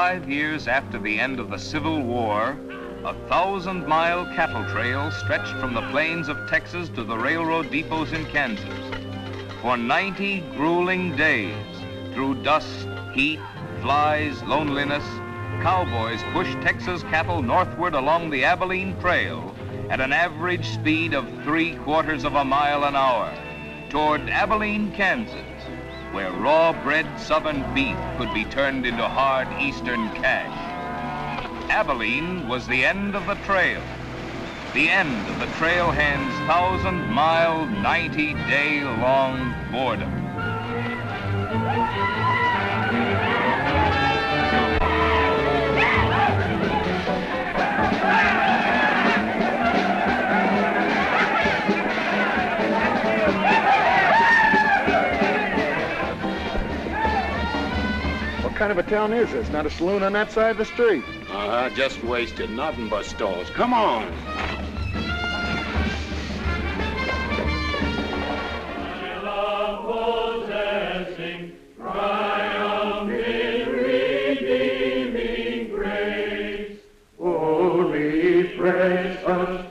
5 years after the end of the Civil War, a 1,000-mile cattle trail stretched from the plains of Texas to the railroad depots in Kansas. For 90 grueling days, through dust, heat, flies, loneliness, cowboys pushed Texas cattle northward along the Abilene Trail at an average speed of 3/4 miles an hour toward Abilene, Kansas, where raw-bred southern beef could be turned into hard eastern cash. Abilene was the end of the trail, the end of the trailhand's 1,000-mile, 90-day-long boredom. What kind of a town is this? Not a saloon on that side of the street. Just wasted. Nothing but stalls. Come on. My love possessing, triumphing, redeeming grace. Oh, refresh us,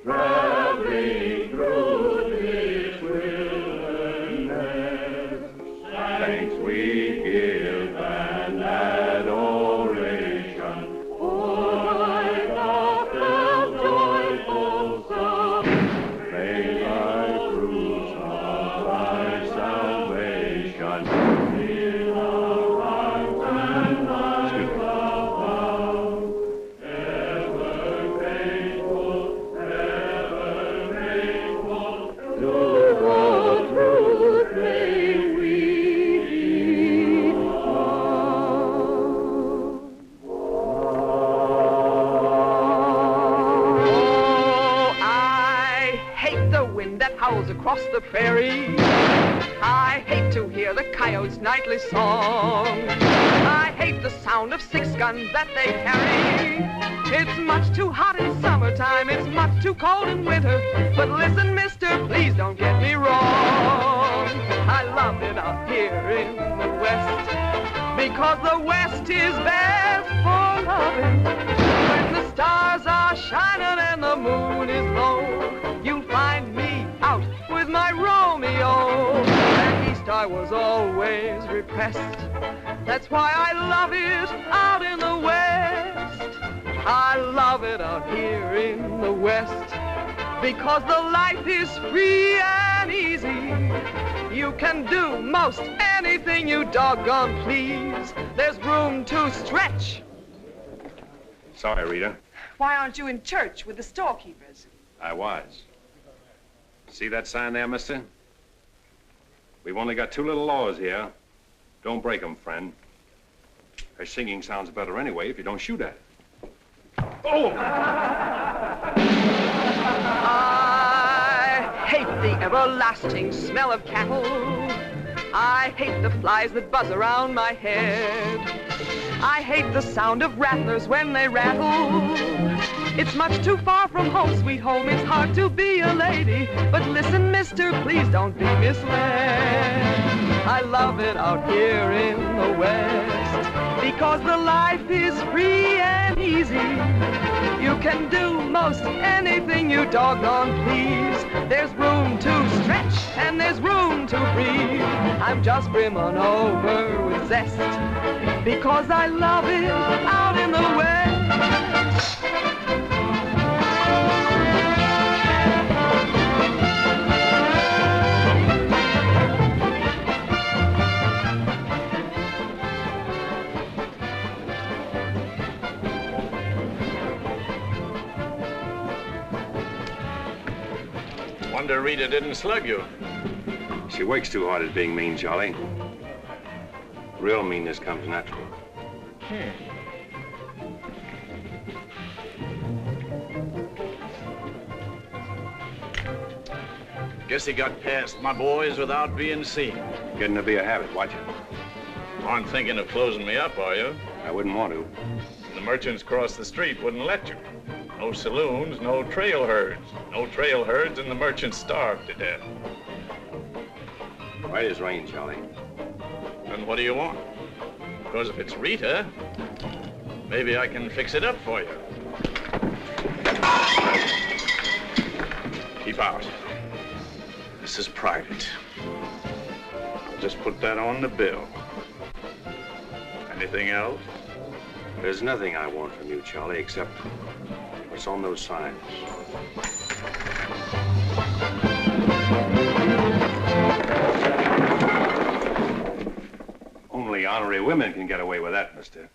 traveling through this wilderness. Thanks we give and adoration. Oh, my God, joyful song. May thy fruits of thy salvation fill our hearts and lives abound. Ever faithful, to the truth may we that howls across the prairie. I hate to hear the coyote's nightly song. I hate the sound of 6 guns that they carry. It's much too hot in summertime, it's much too cold in winter. But listen, mister, please don't get me wrong. I love it out here in the West, because the West is best for loving. When the stars are shining and the moon is low, you'll find me out with my Romeo. Back east I was always repressed. That's why I love it out in the West. I love it out here in the West, because the life is free and easy. You can do most anything you doggone please. There's room to stretch. Sorry, Rita. Why aren't you in church with the storekeepers? I was. See that sign there, mister? We've only got 2 little laws here. Don't break them, friend. Her singing sounds better anyway if you don't shoot at it. Oh! I hate the everlasting smell of cattle. I hate the flies that buzz around my head. I hate the sound of rattlers when they rattle. It's much too far from home, sweet home. It's hard to be a lady. But listen, mister, please don't be misled. I love it out here in the West, because the life is free and easy. You can do most anything you doggone please. There's room to stretch and there's room to breathe. I'm just brimming over with zest, because I love it out in the West. Wonder Rita didn't slug you. She works too hard at being mean, Charlie. Real meanness comes natural. Guess he got past my boys without being seen. Getting to be a habit, watch it. Aren't thinking of closing me up, are you? I wouldn't want to. The merchants across the street wouldn't let you. No saloons, no trail herds. No trail herds, and the merchants starved to death. Right as rain, Charlie. The Then what do you want? Because if it's Rita, maybe I can fix it up for you. Keep out. This is private. I'll just put that on the bill. Anything else? There's nothing I want from you, Charlie, except what's on those signs. Only honorary women can get away with that, mister.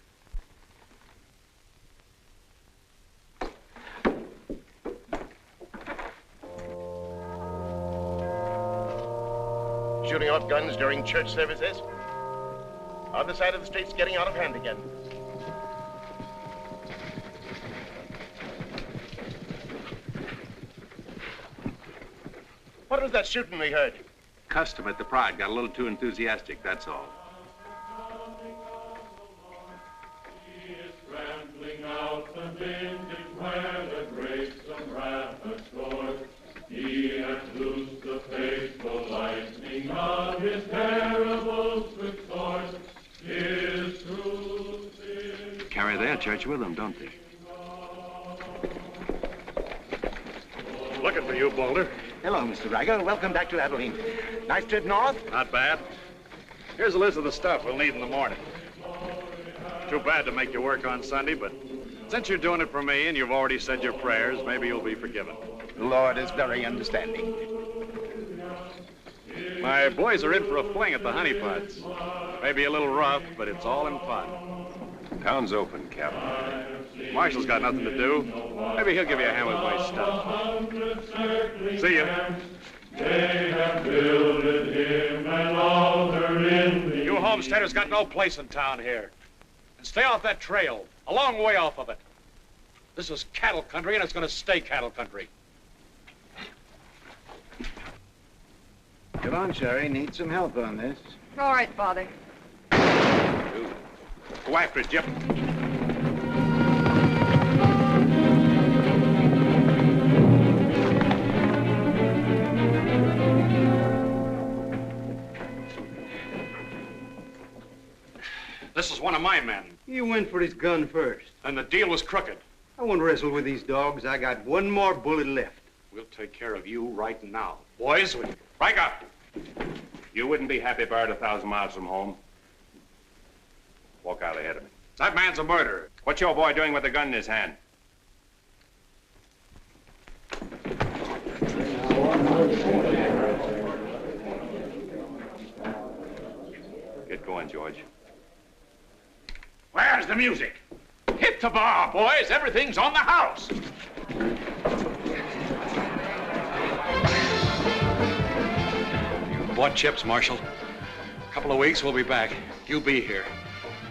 Shooting off guns during church services? Other side of the street's getting out of hand again. What was that shooting we heard? Custom at the Pride got a little too enthusiastic, that's all. He is trampling out the vintage where the grapes of wrath are stored. He hath loosed the faithful lightning of his terrible swift sword. His truth is... Carry their church with them, don't they? Looking for you, Boulder. Hello, Mr. Riker. Welcome back to Abilene. Nice trip north? Not bad. Here's a list of the stuff we'll need in the morning. Too bad to make you work on Sunday, but since you're doing it for me and you've already said your prayers, maybe you'll be forgiven. The Lord is very understanding. My boys are in for a fling at the honeypots. Maybe a little rough, but it's all in fun. Town's open, Captain. Marshall's got nothing to do. Maybe he'll give you a hand with my stuff. See ya. They have builded him an altar in the... You homesteaders got no place in town here. And stay off that trail, a long way off of it. This is cattle country, and it's going to stay cattle country. Get on, Sherry. Need some help on this. All right, Father. Go after it, Jip. This is one of my men. He went for his gun first. And the deal was crooked. I won't wrestle with these dogs. I got one more bullet left. We'll take care of you right now. Boys, break up. You wouldn't be happy buried 1,000 miles from home. Walk out ahead of me. That man's a murderer. What's your boy doing with the gun in his hand? Get going, George. Where's the music? Hit the bar, boys. Everything's on the house. You bought chips, Marshal. A couple of weeks, we'll be back. You'll be here.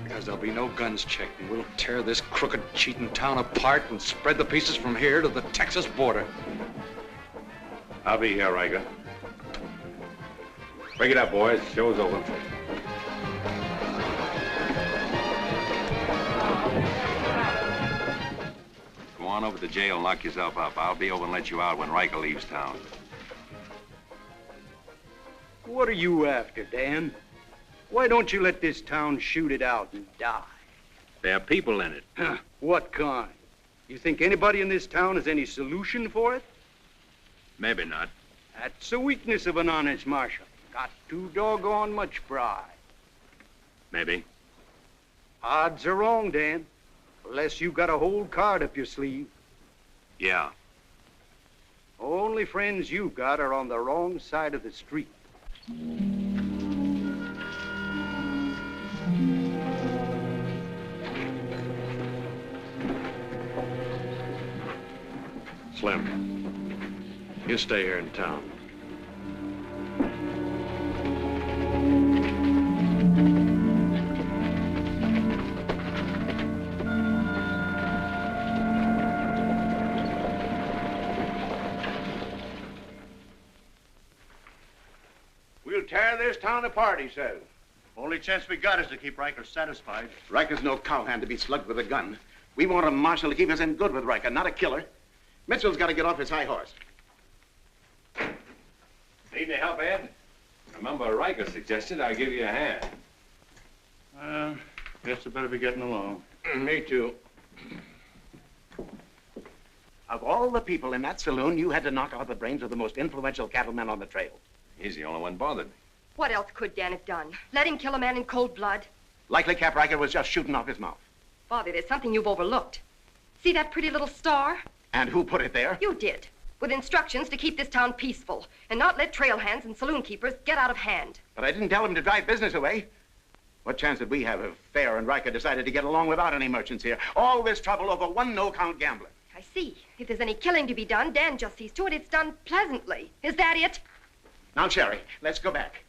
Because there'll be no guns checked, and we'll tear this crooked, cheating town apart and spread the pieces from here to the Texas border. I'll be here, Riker. Break it up, boys. Show's over. Go on over to jail and lock yourself up. I'll be over and let you out when Riker leaves town. What are you after, Dan? Why don't you let this town shoot it out and die? There are people in it. Huh, what kind? You think anybody in this town has any solution for it? Maybe not. That's the weakness of an honest marshal. Got too doggone much pride. Maybe. Odds are wrong, Dan. Unless you got a whole card up your sleeve. Yeah. Only friends you got are on the wrong side of the street. Slim, you stay here in town. We'll tear this town apart, he says. Only chance we got is to keep Riker satisfied. Riker's no cowhand to be slugged with a gun. We want a marshal to keep us in good with Riker, not a killer. Mitchell's got to get off his high horse. Need any help, Ed? Remember, Riker suggested I give you a hand. Guess I better be getting along. Me too. Of all the people in that saloon, you had to knock out the brains of the most influential cattleman on the trail. He's the only one bothered. What else could Dan have done? Let him kill a man in cold blood? Likely Cap Riker was just shooting off his mouth. Father, there's something you've overlooked. See that pretty little star? And who put it there? You did, with instructions to keep this town peaceful and not let trail hands and saloon keepers get out of hand. But I didn't tell him to drive business away. What chance did we have if Fair and Riker decided to get along without any merchants here? All this trouble over one no-count gambler. I see. If there's any killing to be done, Dan just sees to it it's done pleasantly. Is that it? Now, Sherry, let's go back.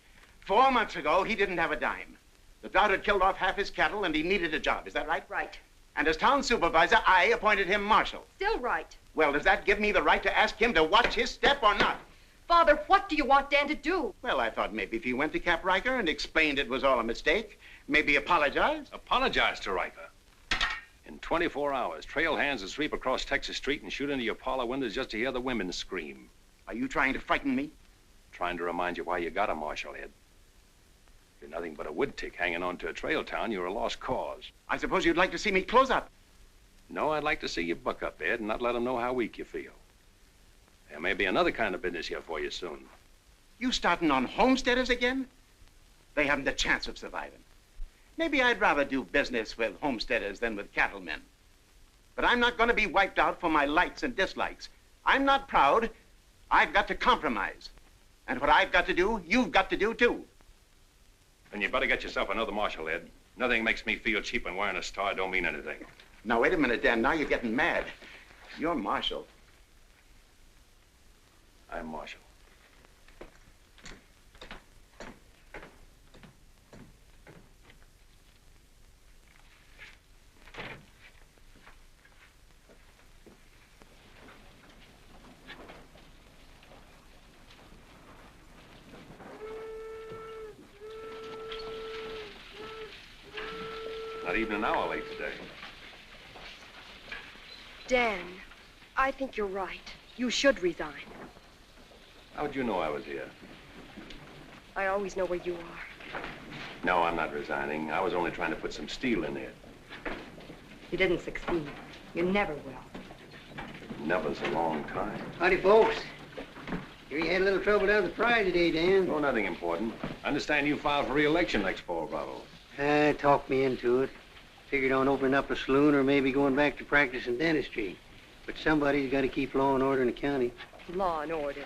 4 months ago, he didn't have a dime. The drought had killed off half his cattle, and he needed a job. Is that right? Right. And as town supervisor, I appointed him marshal. Still right. Well, does that give me the right to ask him to watch his step or not? Father, what do you want Dan to do? Well, I thought maybe if he went to Cap Riker and explained it was all a mistake, maybe apologized. Apologize to Riker. In 24 hours, trail hands will sweep across Texas Street and shoot into your parlor windows just to hear the women scream. Are you trying to frighten me? Trying to remind you why you got a marshal, Ed. If you're nothing but a wood tick hanging on to a trail town, you're a lost cause. I suppose you'd like to see me close up. No, I'd like to see you buck up, Ed, and not let them know how weak you feel. There may be another kind of business here for you soon. You starting on homesteaders again? They haven't a chance of surviving. Maybe I'd rather do business with homesteaders than with cattlemen. But I'm not going to be wiped out for my likes and dislikes. I'm not proud. I've got to compromise. And what I've got to do, you've got to do too. Then you better get yourself another marshal, Ed. Nothing makes me feel cheap when wearing a star don't mean anything. Now, wait a minute, Dan. Now you're getting mad. You're marshal. I'm marshal. Not even an hour late today. Dan, I think you're right. You should resign. How'd you know I was here? I always know where you are. No, I'm not resigning. I was only trying to put some steel in it. You didn't succeed. You never will. Never's a long time. Howdy, folks. Here you had a little trouble down at the Pride today, Dan. Oh, nothing important. I understand you filed for re-election next fall, Bravo. Talked me into it. Figured on opening up a saloon or maybe going back to practice in dentistry. But somebody's got to keep law and order in the county. Law and order.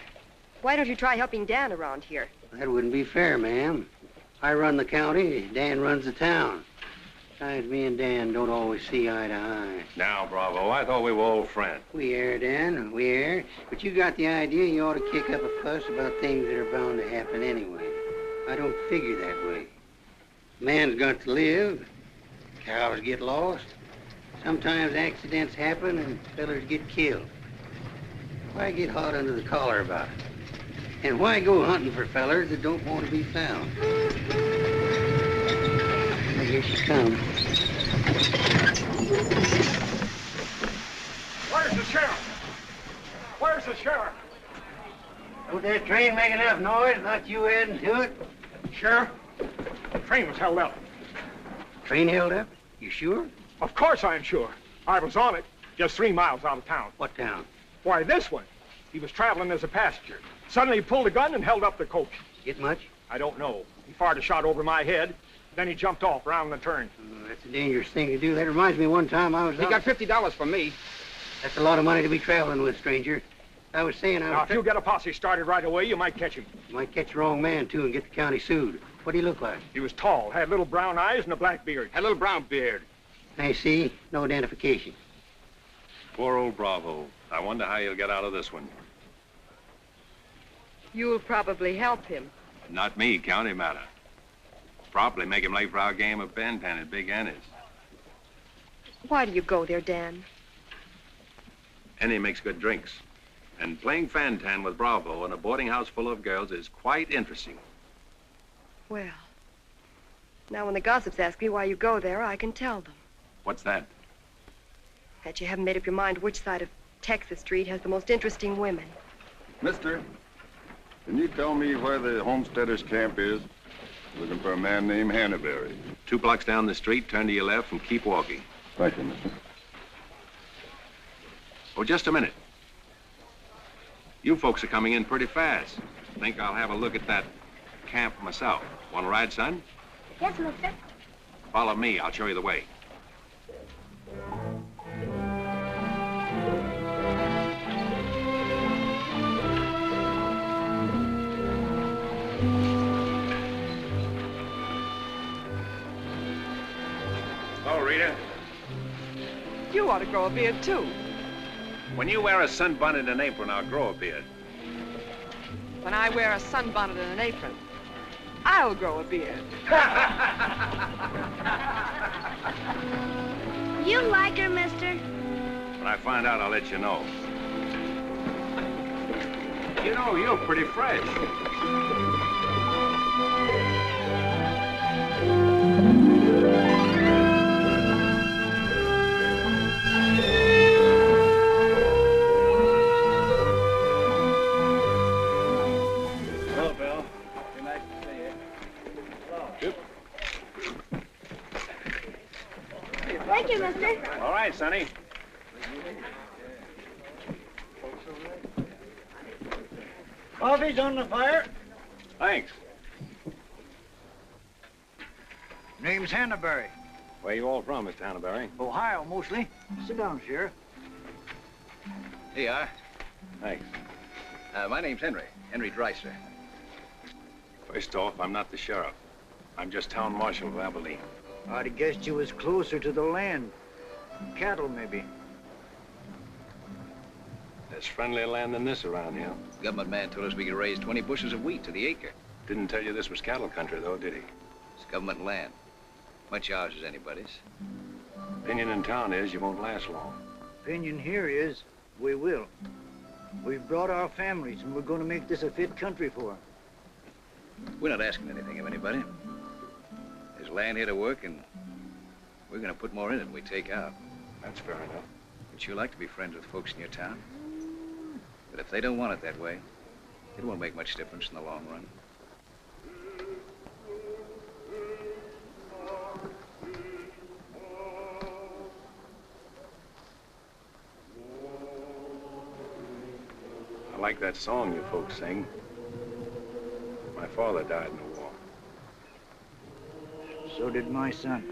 Why don't you try helping Dan around here? That wouldn't be fair, ma'am. I run the county, Dan runs the town. Besides, me and Dan don't always see eye to eye. Now, Bravo, I thought we were old friends. We are, Dan, we are. But you got the idea you ought to kick up a fuss about things that are bound to happen anyway. I don't figure that way. Man's got to live. Cows get lost. Sometimes accidents happen and fellers get killed. Why get hot under the collar about it? And why go hunting for fellers that don't want to be found? Well, here she comes. Where's the sheriff? Where's the sheriff? Don't that train make enough noise, not you adding to it? Sheriff, the train was held up. Train held up? You sure? Of course I'm sure. I was on it, just 3 miles out of town. What town? Why, this one. He was traveling as a passenger. Suddenly he pulled a gun and held up the coach. Get much? I don't know. He fired a shot over my head. Then he jumped off around the turn. Oh, that's a dangerous thing to do. That reminds me one time I was He got $50 from me. That's a lot of money to be traveling with, stranger. I was saying Now, if you get a posse started right away, you might catch him. You might catch the wrong man, too, and get the county sued. What do he look like? He was tall, had little brown eyes and a black beard. Had a little brown beard. I see. No identification. Poor old Bravo. I wonder how he'll get out of this one. You'll probably help him. Not me, county matter. Probably make him late for our game of Bantan at Big Annie's. Why do you go there, Dan? Annie makes good drinks. And playing Fantan with Bravo in a boarding house full of girls is quite interesting. Well, now when the gossips ask me why you go there, I can tell them. What's that? That you haven't made up your mind which side of Texas Street has the most interesting women. Mister, can you tell me where the homesteaders' camp is? Looking for a man named Hannaberry. 2 blocks down the street, turn to your left and keep walking. Thank you, mister. Oh, just a minute. You folks are coming in pretty fast. Think I'll have a look at that camp myself. Want to ride, son? Yes, mister. Follow me. I'll show you the way. Oh, Rita. You ought to grow a beard, too. When you wear a sunbonnet and an apron, I'll grow a beard. When I wear a sunbonnet and an apron, I'll grow a beard. You like her, mister? When I find out, I'll let you know. You know, you're pretty fresh. Hello, Bill. Be nice to see you. Hello. Thank you, mister. All right, Sonny. Coffee's on the fire. Thanks. Name's Hannaberry. Where you all from, Mr. Hannaberry? Ohio, mostly. Sit down, Sheriff. Here you are. Thanks. My name's Henry Dreiser. First off, I'm not the sheriff. I'm just town marshal of Abilene. I'd have guessed you was closer to the land. Cattle, maybe. There's friendlier land than this around here. Government man told us we could raise 20 bushels of wheat to the acre. Didn't tell you this was cattle country, though, did he? It's government land. Much ours as anybody's. Opinion in town is you won't last long. Opinion here is we will. We've brought our families, and we're going to make this a fit country for 'em. We're not asking anything of anybody. There's land here to work, and we're going to put more in it than we take out. That's fair enough. Would you like to be friends with folks in your town? But if they don't want it that way, it won't make much difference in the long run. I like that song you folks sing. My father died in the war. So did my son.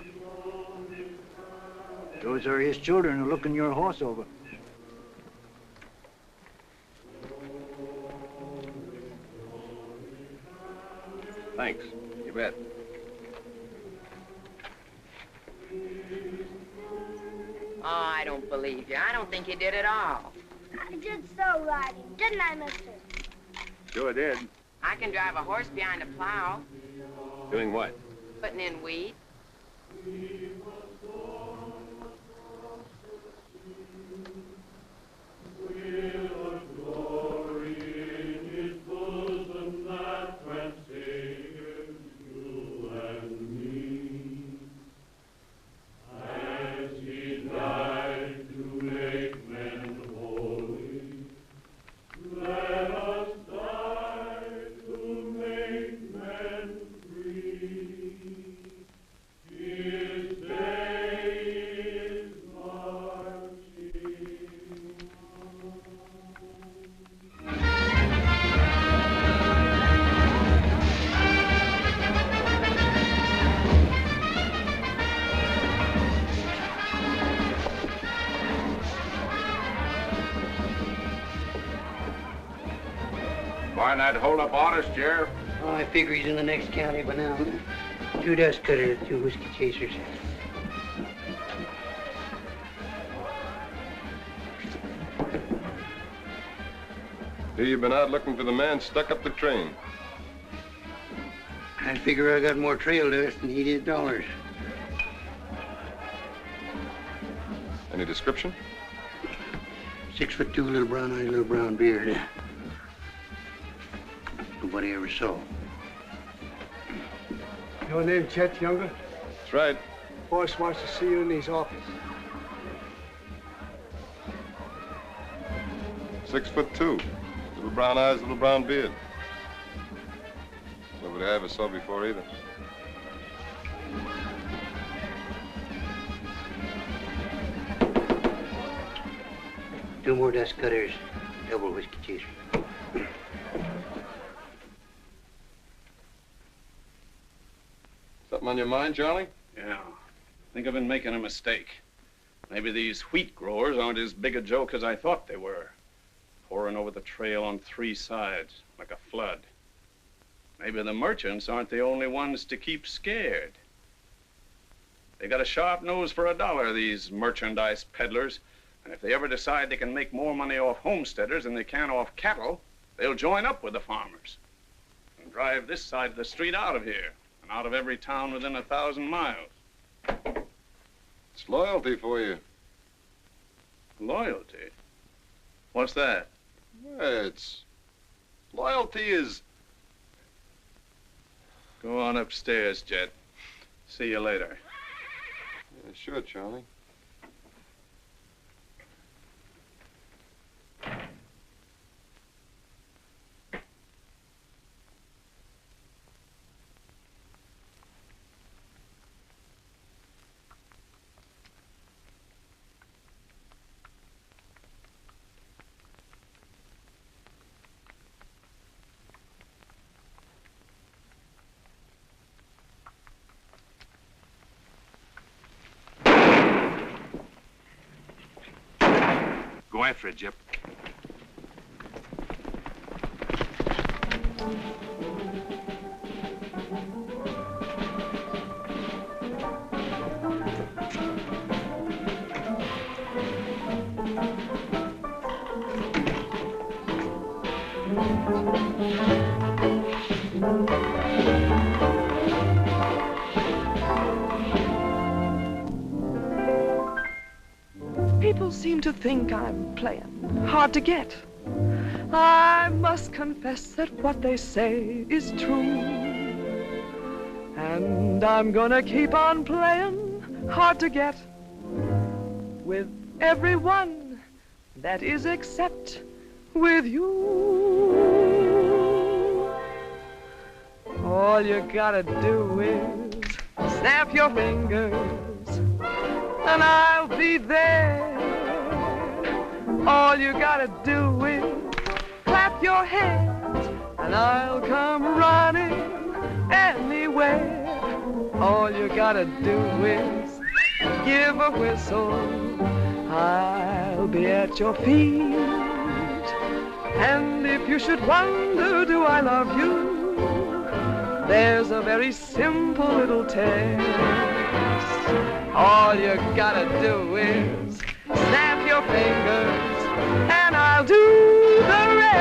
Those are his children who are looking your horse over. Thanks. You bet. Oh, I don't believe you. I don't think you did at all. I did so riding, didn't I, mister? Sure did. I can drive a horse behind a plow, Doing what? putting in wheat. Find that hold-up artist, Sheriff? Oh, I figure he's in the next county by now. 2 dust cutters, 2 whiskey chasers. Here you've been out looking for the man stuck up the train. I figure I got more trail dust than he did dollars. Any description? 6'2", little brown eyes, little brown beard. Nobody ever saw. Your name Chet Younger? That's right. Boss wants to see you in his office. 6'2", little brown eyes, little brown beard. Nobody I ever saw before either. 2 more dust cutters, double whiskey chaser. Something on your mind, Charlie? Yeah. I think I've been making a mistake. Maybe these wheat growers aren't as big a joke as I thought they were. Pouring over the trail on 3 sides, like a flood. Maybe the merchants aren't the only ones to keep scared. They got a sharp nose for $1, these merchandise peddlers. And if they ever decide they can make more money off homesteaders than they can off cattle, they'll join up with the farmers and drive this side of the street out of here and out of every town within 1,000 miles. It's loyalty for you. Loyalty? What's that? It's... Loyalty is... Go on upstairs, Jet. See you later. Yeah, sure, Charlie. Go after it, Jip. People seem to think I'm playing hard to get. I must confess that what they say is true. And I'm gonna keep on playing hard to get with everyone, that is except with you. All you gotta do is snap your fingers and I'll be there. All you gotta do is clap your hands and I'll come running anywhere. All you gotta do is give a whistle, I'll be at your feet. And if you should wonder, do I love you? There's a very simple little test. All you gotta do is snap your fingers and I'll do the rest.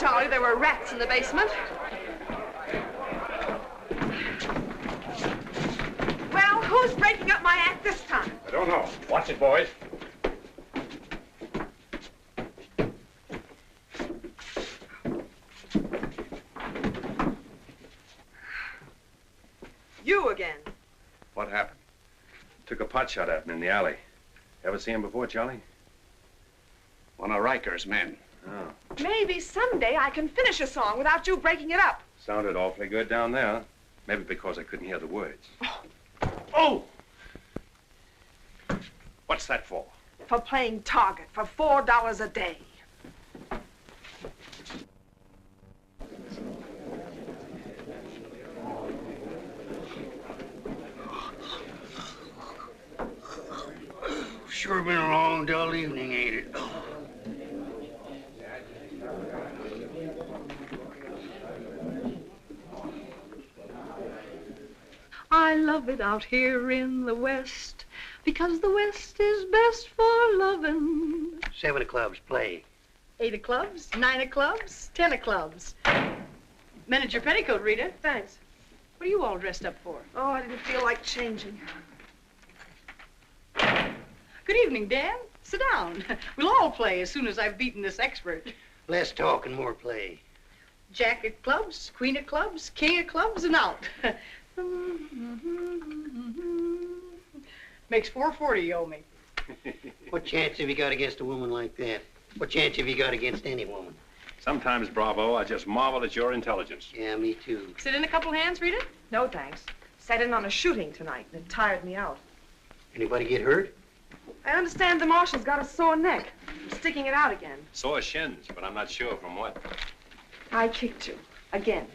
Charlie, there were rats in the basement. Well, who's breaking up my act this time? I don't know. Watch it, boys. You again. What happened? Took a pot shot at him in the alley. Ever see him before, Charlie? One of Riker's men. Oh. Maybe someday I can finish a song without you breaking it up. Sounded awfully good down there. Maybe because I couldn't hear the words. Oh! What's that for? For playing target for $4 a day. Sure been a long, dull evening, ain't it? I love it out here in the West, because the West is best for lovin'. 7 of clubs, play. 8 of clubs, 9 of clubs, 10 of clubs. Mended your petticoat, Rita. Thanks. What are you all dressed up for? Oh, I didn't feel like changing. Good evening, Dan. Sit down. We'll all play as soon as I've beaten this expert. Less talk and more play. Jack of clubs, queen of clubs, king of clubs, and out. Makes $4.40 you owe me. What chance have you got against a woman like that? What chance have you got against any woman? Sometimes, Bravo, I just marvel at your intelligence. Yeah, me too. Sit in a couple hands, Rita? No, thanks. Sat in on a shooting tonight, and it tired me out. Anybody get hurt? I understand the marshal's got a sore neck. I'm sticking it out again. Sore shins, but I'm not sure from what. I kicked you. Again.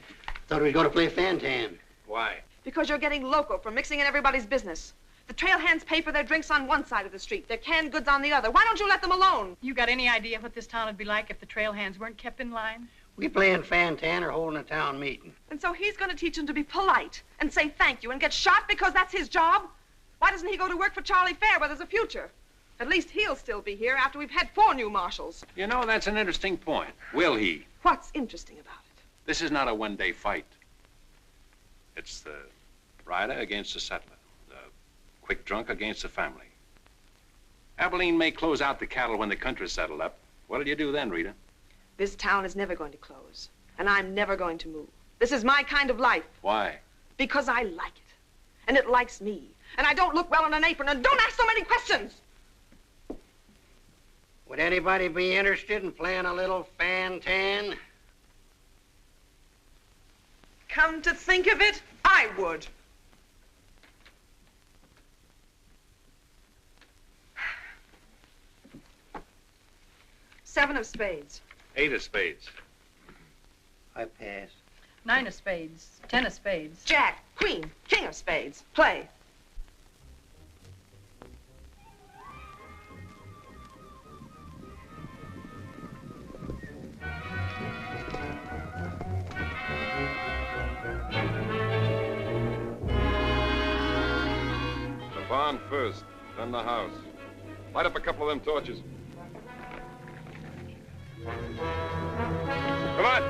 Thought we were going to play Fantan. Why? Because you're getting loco for mixing in everybody's business. The trail hands pay for their drinks on one side of the street, their canned goods on the other. Why don't you let them alone? You got any idea what this town would be like if the trail hands weren't kept in line? We playing Fantan or holding a town meeting. And so he's going to teach them to be polite and say thank you and get shot because that's his job? Why doesn't he go to work for Charlie Fair where there's a future? At least he'll still be here after we've had 4 new marshals. You know, that's an interesting point. Will he? What's interesting about it? This is not a one-day fight. It's the rider against the settler. The quick drunk against the family. Abilene may close out the cattle when the country's settled up. What'll you do then, Rita? This town is never going to close, and I'm never going to move. This is my kind of life. Why? Because I like it, and it likes me. And I don't look well in an apron, and don't ask so many questions! Would anybody be interested in playing a little Fantan? Come to think of it, I would. Seven of spades. 8 of spades. I pass. 9 of spades, 10 of spades. Jack, queen, king of spades. Play. The barn first, then the house. Light up a couple of them torches. Come on!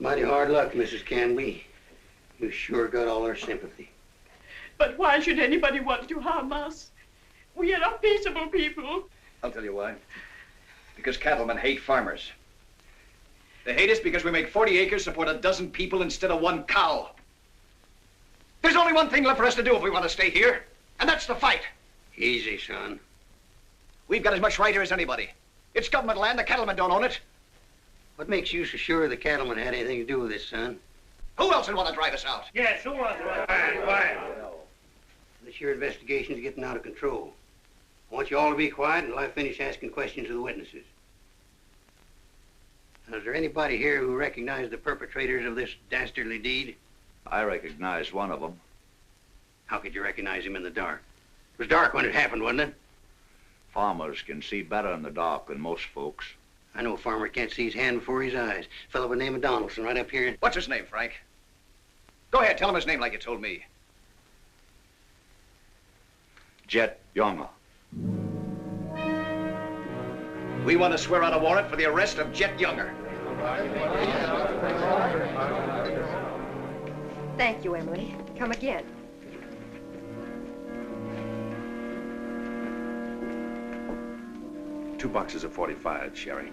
Mighty hard luck, Mrs. Canby. You sure got all our sympathy. But why should anybody want to harm us? We are peaceable people. I'll tell you why. Because cattlemen hate farmers. They hate us because we make 40 acres support a dozen people instead of one cow. There's only one thing left for us to do if we want to stay here, and that's to fight. Easy, son. We've got as much right here as anybody. It's government land. The cattlemen don't own it. What makes you so sure the cattlemen had anything to do with this, son? Who else would want to drive us out? Yes, who wants to? This your investigation's getting out of control. I want you all to be quiet until I finish asking questions of the witnesses. Now, is there anybody here who recognized the perpetrators of this dastardly deed? I recognized one of them. How could you recognize him in the dark? It was dark when it happened, wasn't it? Farmers can see better in the dark than most folks. I know a farmer can't see his hand before his eyes. A fellow by the name of Donaldson right up here. What's his name, Frank? Go ahead, tell him his name like you told me. Jet Younger. We want to swear out a warrant for the arrest of Jet Younger. Thank you, Emily. Come again. Two boxes of 45, Sherry.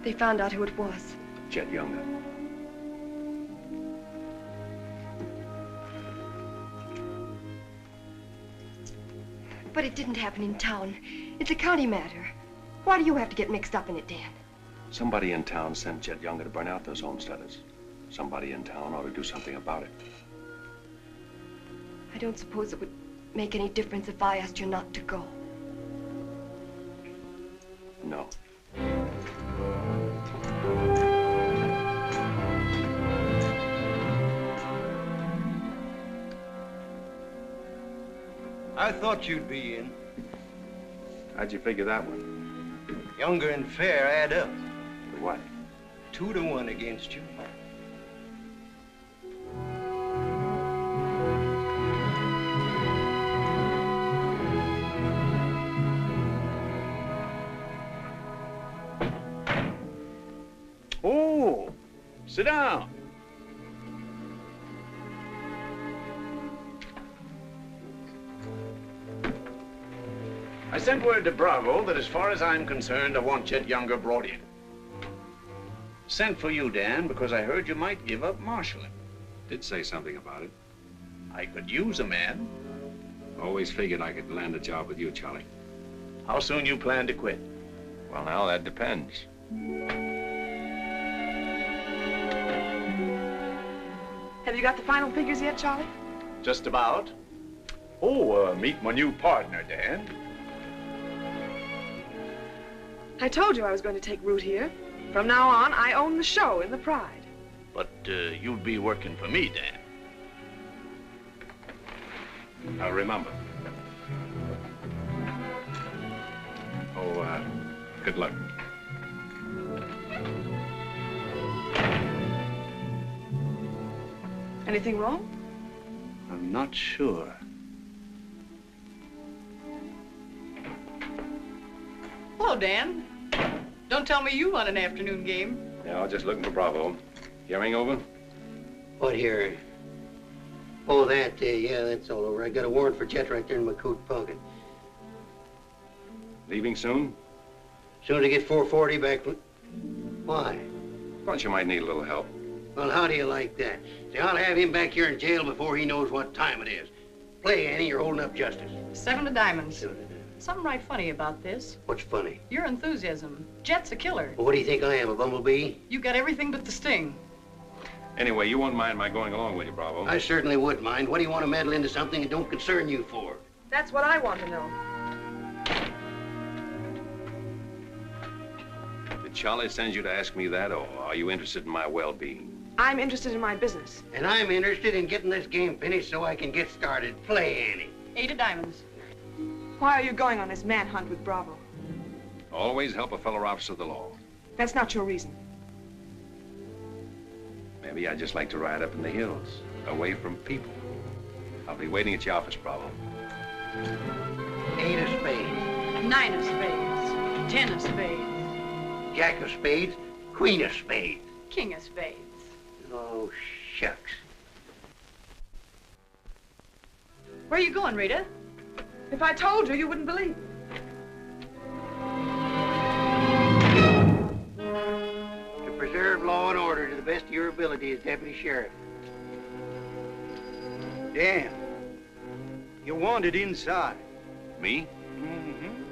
They found out who it was. Jet Younger. But it didn't happen in town. It's a county matter. Why do you have to get mixed up in it, Dan? Somebody in town sent Jet Younger to burn out those homesteaders. Somebody in town ought to do something about it. I don't suppose it would make any difference if I asked you not to go. No. I thought you'd be in. How'd you figure that one? Younger and Fair add up. For what? 2 to 1 against you. Oh, sit down. I sent word to Bravo that as far as I'm concerned, I want Jet Younger brought in. Sent for you, Dan, because I heard you might give up marshaling. Did say something about it. I could use a man. Always figured I could land a job with you, Charlie. How soon you plan to quit? Well, now, that depends. Have you got the final figures yet, Charlie? Just about. Oh, meet my new partner, Dan. I told you I was going to take root here. From now on, I own the show in the Pride. But you'll be working for me, Dan. Now, remember. Oh, good luck. Anything wrong? I'm not sure. Hello, Dan. Don't tell me you won an afternoon game. Yeah, I was just looking for Bravo. Hearing over? What hearing? Oh, that, yeah, that's all over. I got a warrant for Jet right there in my coat pocket. Leaving soon? Soon as I get 440 back from... Why? Thought you might need a little help. Well, how do you like that? See, I'll have him back here in jail before he knows what time it is. Play, Annie, you're holding up justice. 7 to diamonds. Something right funny about this. What's funny? Your enthusiasm. Jet's a killer. Well, what do you think I am, a bumblebee? You got everything but the sting. Anyway, you won't mind my going along with you, Bravo. I certainly would mind. What do you want to meddle into something that don't concern you for? That's what I want to know. Did Charlie send you to ask me that, or are you interested in my well-being? I'm interested in my business. And I'm interested in getting this game finished so I can get started. Play, Annie. 8 of diamonds. Why are you going on this manhunt with Bravo? Always help a fellow officer of the law. That's not your reason. Maybe I just like to ride up in the hills, away from people. I'll be waiting at your office, Bravo. 8 of spades. 9 of spades. 10 of spades. Jack of spades. Queen of spades. King of spades. Oh, shucks. Where are you going, Rita? If I told you, you wouldn't believe it. To preserve law and order to the best of your ability as deputy sheriff. Dan, you're wanted inside. Me? Mm-hmm.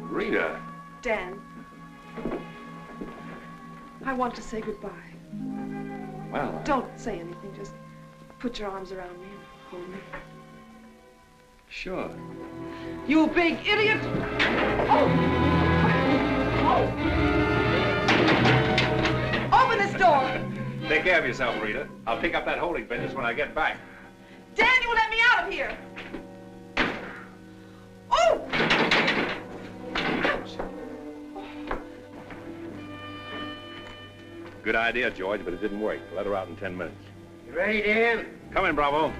Rita. Dan, I want to say goodbye. Well, Don't say anything. Just put your arms around me and hold me. sure. You big idiot! Open this door! Take care of yourself, Rita. I'll pick up that holding business when I get back. Dan, you let me out of here! Oh! Good idea, George, but it didn't work. Let her out in 10 minutes. You ready, Dan? Come in, Bravo.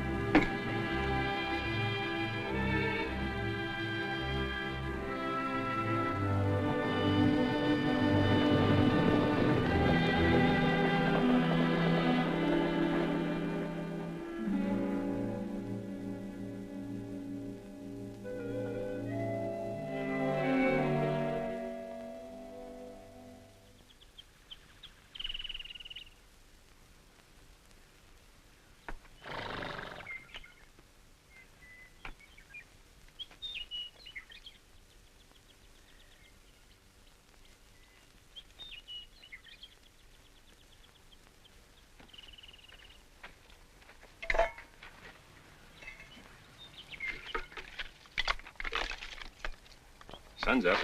Sun's up.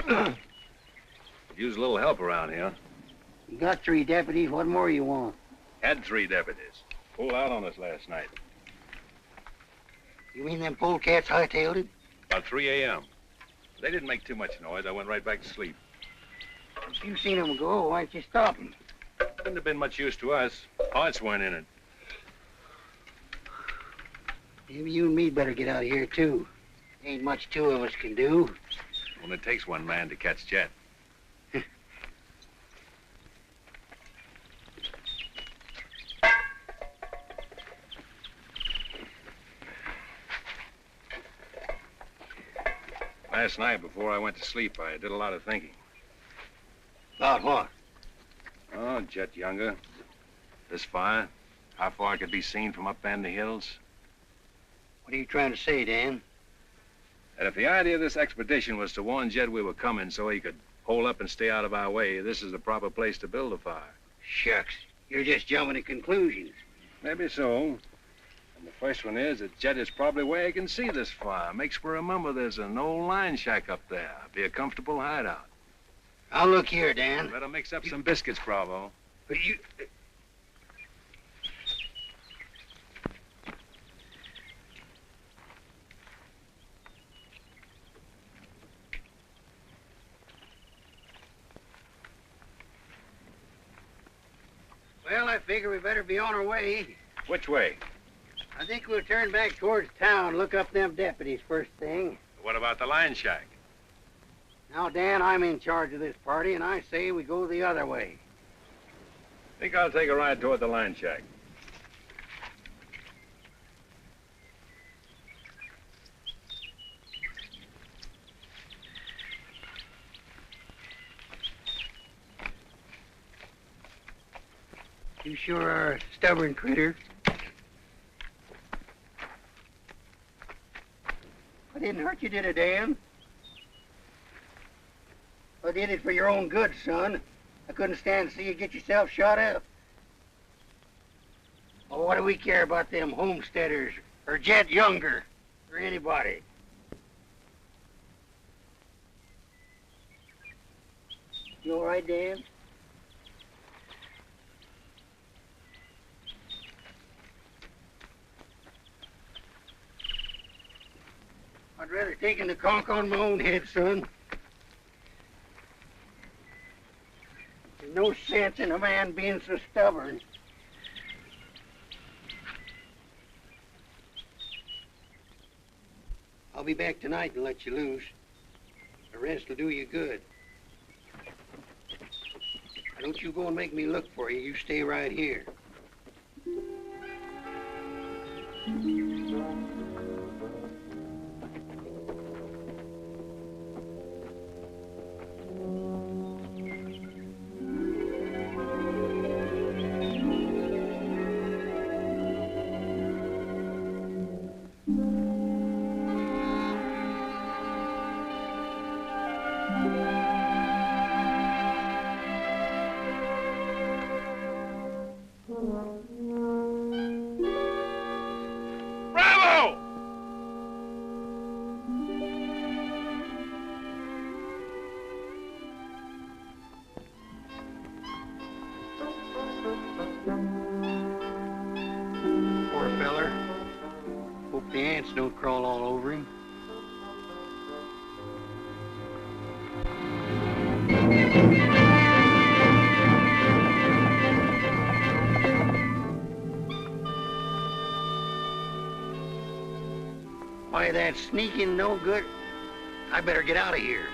Could use a little help around here. You got 3 deputies. What more you want? Had 3 deputies. Pulled out on us last night. You mean them polecats hightailed it? About 3 a.m. They didn't make too much noise. I went right back to sleep. You seen them go. Why don't you stop them? Wouldn't have been much use to us. Parts weren't in it. Maybe you and me better get out of here, too. Ain't much 2 of us can do. Well, it takes 1 man to catch Jet. Last night, before I went to sleep, I did a lot of thinking. About what? Oh, Jet Younger. This fire. How far it could be seen from up in the hills. What are you trying to say, Dan? And if the idea of this expedition was to warn Jet we were coming so he could hole up and stay out of our way, this is the proper place to build a fire. Shucks. You're just jumping to conclusions. Maybe so. And the first one is that Jet is probably where he can see this fire. Makes me remember there's an old line shack up there. Be a comfortable hideout. Now, look here, Dan. Better mix up some biscuits, Bravo. But you... Well, I figure we better be on our way. Which way? I think we'll turn back towards town, look up them deputies first thing. What about the line shack? Now, Dan, I'm in charge of this party, and I say we go the other way. Think I'll take a ride toward the line shack. You sure are a stubborn critter. I didn't hurt you, did it, Dan? I did it for your own good, son. I couldn't stand to see you get yourself shot up. Oh, what do we care about them homesteaders or Jet Younger or anybody? You all right, Dan? I'd rather taken the conk on my own head, son. There's no sense in a man being so stubborn. I'll be back tonight and let you loose. The rest will do you good. Don't you go and make me look for you. You stay right here. Bravo! Poor feller. Hope the ants don't crawl all over him. Why, that sneaking no good. I better get out of here.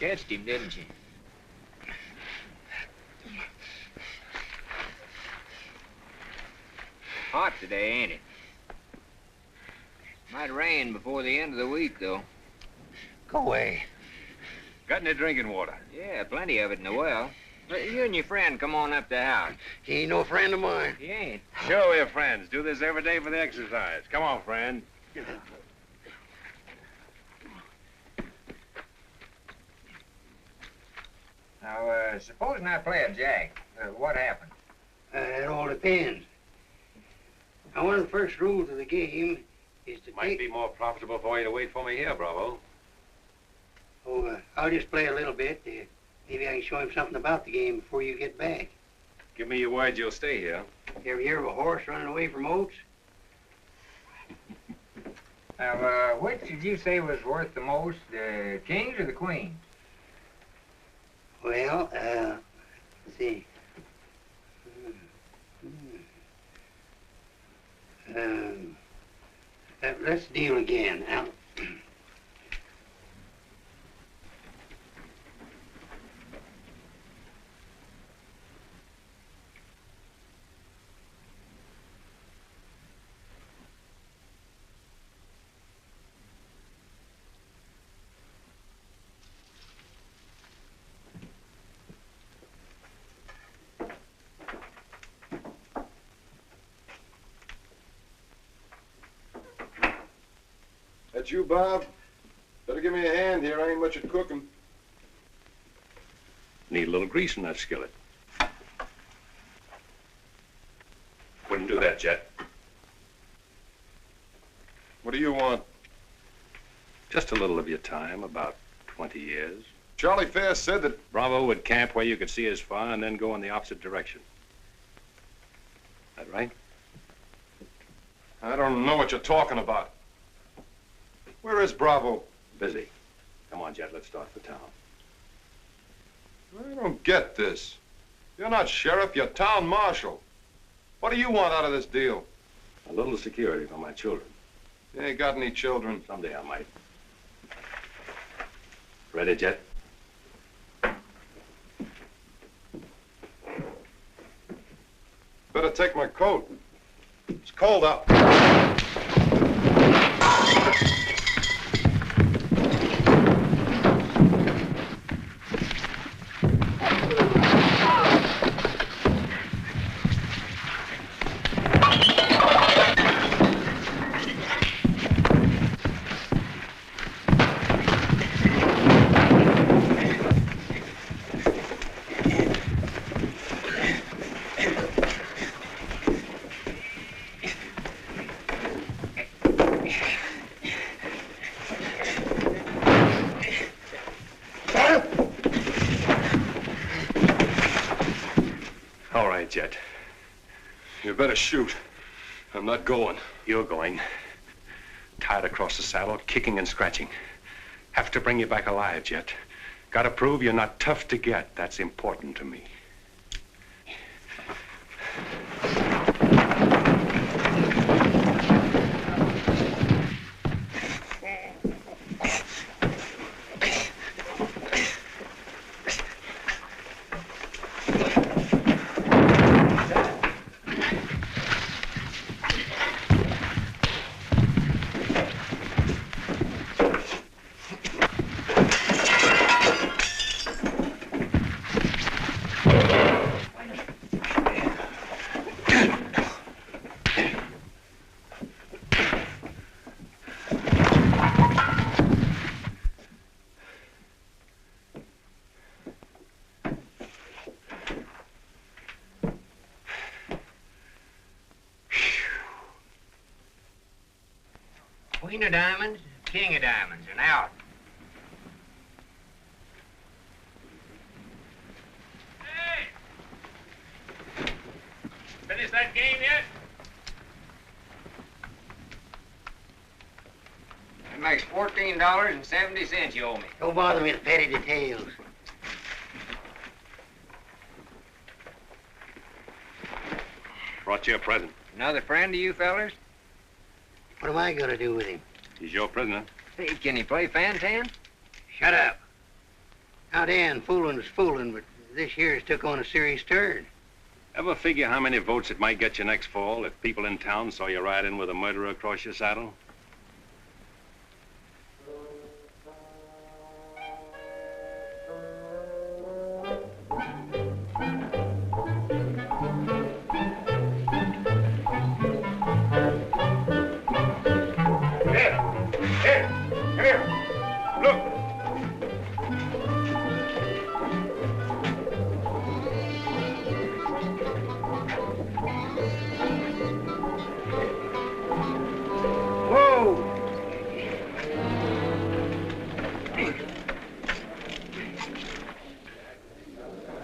Catched him, didn't you? Hot today, ain't it? Might rain before the end of the week, though. Go away. Got any drinking water? Yeah, plenty of it in the well. But you and your friend come on up to the house. He ain't no friend of mine. He ain't. Sure we're friends. Do this every day for the exercise. Come on, friend. Now, supposing I play a jack, what happens? It all depends. Now, one of the first rules of the game is to Might be more profitable for you to wait for me here, Bravo. Oh, I'll just play a little bit. Maybe I can show him something about the game before you get back. Give me your word you'll stay here. You ever hear of a horse running away from oats? Now, which did you say was worth the most, the kings or the queens? Well, let's see. Let's deal again. Now, That you, Bob? Better give me a hand here. I ain't much at cooking. Need a little grease in that skillet. Wouldn't do that, Jet. What do you want? Just a little of your time, about 20 years. Charlie Fair said that Bravo would camp where you could see as far and then go in the opposite direction. That right? I don't know what you're talking about. Where is Bravo? Busy. Come on, Jet, let's start for town. I don't get this. You're not sheriff, you're town marshal. What do you want out of this deal? A little security for my children. You ain't got any children. Someday I might. Ready, Jet? Better take my coat. It's cold out. Jet. You better shoot. I'm not going. You're going. Tied across the saddle, kicking and scratching. Have to bring you back alive, Jet. Gotta prove you're not tough to get. That's important to me. Queen of diamonds, king of diamonds, and out. Hey! Finish that game yet? That makes $14.70 you owe me. Don't bother me with petty details. Brought you a present. Another friend of you fellers? What am I gonna do with him? He's your prisoner. Hey, can he play fan-tan? Shut up. Now, Dan, fooling is fooling, but this year's took on a serious turn. Ever figure how many votes it might get you next fall if people in town saw you ride in with a murderer across your saddle?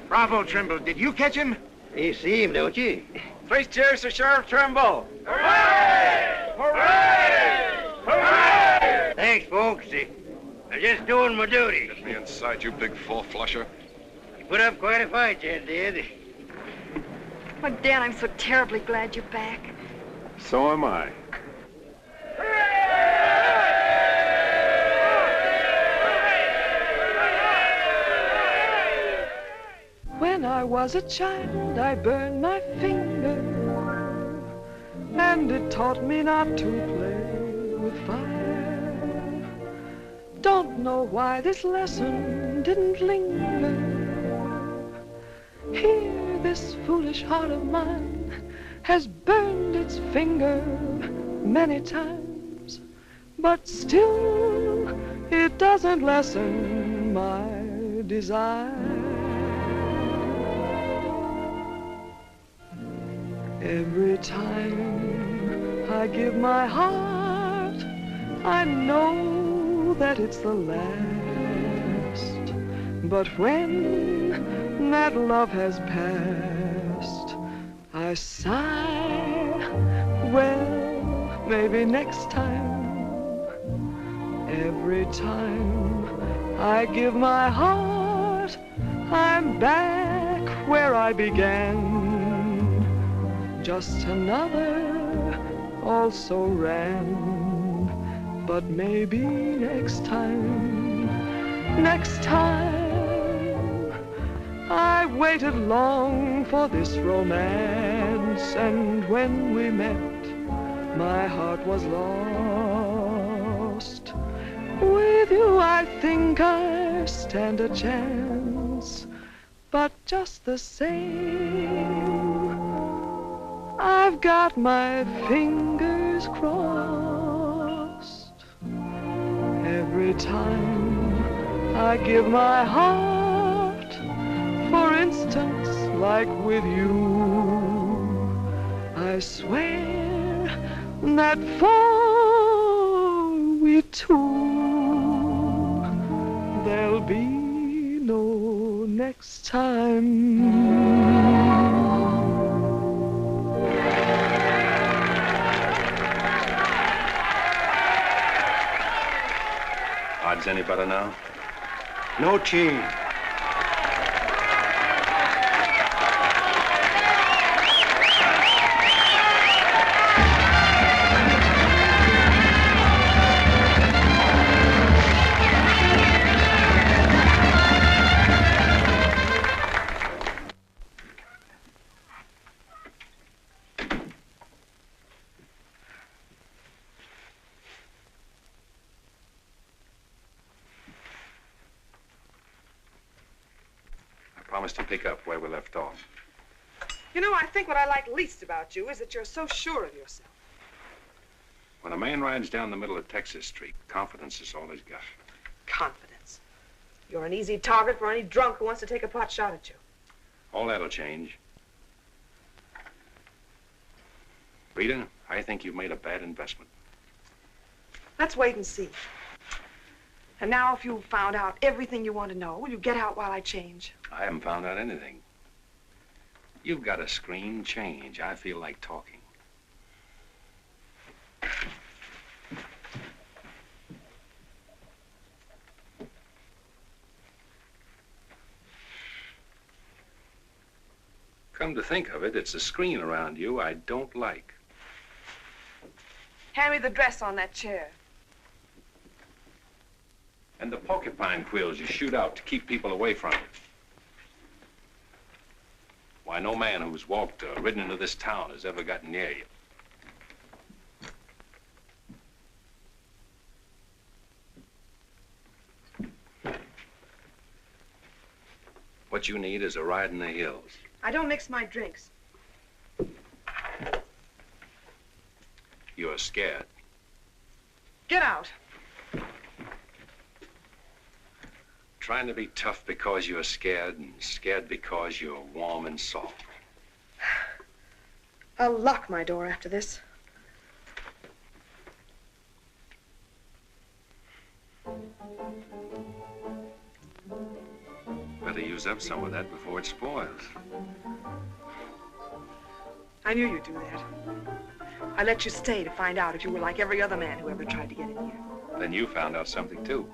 Bravo, Trimble. Did you catch him? You see him, don't you? Three cheers for Sheriff Trimble. Hooray! Hooray! Hooray! Thanks, folks. I'm just doing my duty. Get me inside, you big four-flusher. You put up quite a fight, you did. Oh, Dan, I'm so terribly glad you're back. So am I. When I was a child, I burned my finger, and it taught me not to play with fire. Don't know why this lesson didn't linger. Here, this foolish heart of mine has burned its finger many times, but still it doesn't lessen my desire. Every time I give my heart, I know that it's the last. But when that love has passed, I sigh, well, maybe next time. Every time I give my heart, I'm back where I began. Just another also ran, but maybe next time, I waited long for this romance, and when we met, my heart was lost. With you I think I stand a chance, but just the same, I've got my fingers crossed. Every time I give my heart, for instance, like with you, I swear that for we two, there'll be no next time. any better now? No change. Promise to pick up where we left off. You know, I think what I like least about you is that you're so sure of yourself. When a man rides down the middle of Texas Street, confidence is all he's got. Confidence. You're an easy target for any drunk who wants to take a pot shot at you. All that'll change. Rita, I think you've made a bad investment. Let's wait and see. And now, if you've found out everything you want to know, will you get out while I change? I haven't found out anything. You've got to scream change. I feel like talking. Come to think of it, it's the screen around you I don't like. Hand me the dress on that chair. And the porcupine quills you shoot out to keep people away from you. Why, no man who's walked or ridden into this town has ever gotten near you. What you need is a ride in the hills. I don't mix my drinks. You're scared. Get out. Trying to be tough because you're scared, and scared because you're warm and soft. I'll lock my door after this. Better use up some of that before it spoils. I knew you'd do that. I let you stay to find out if you were like every other man who ever tried to get in here. Then you found out something, too.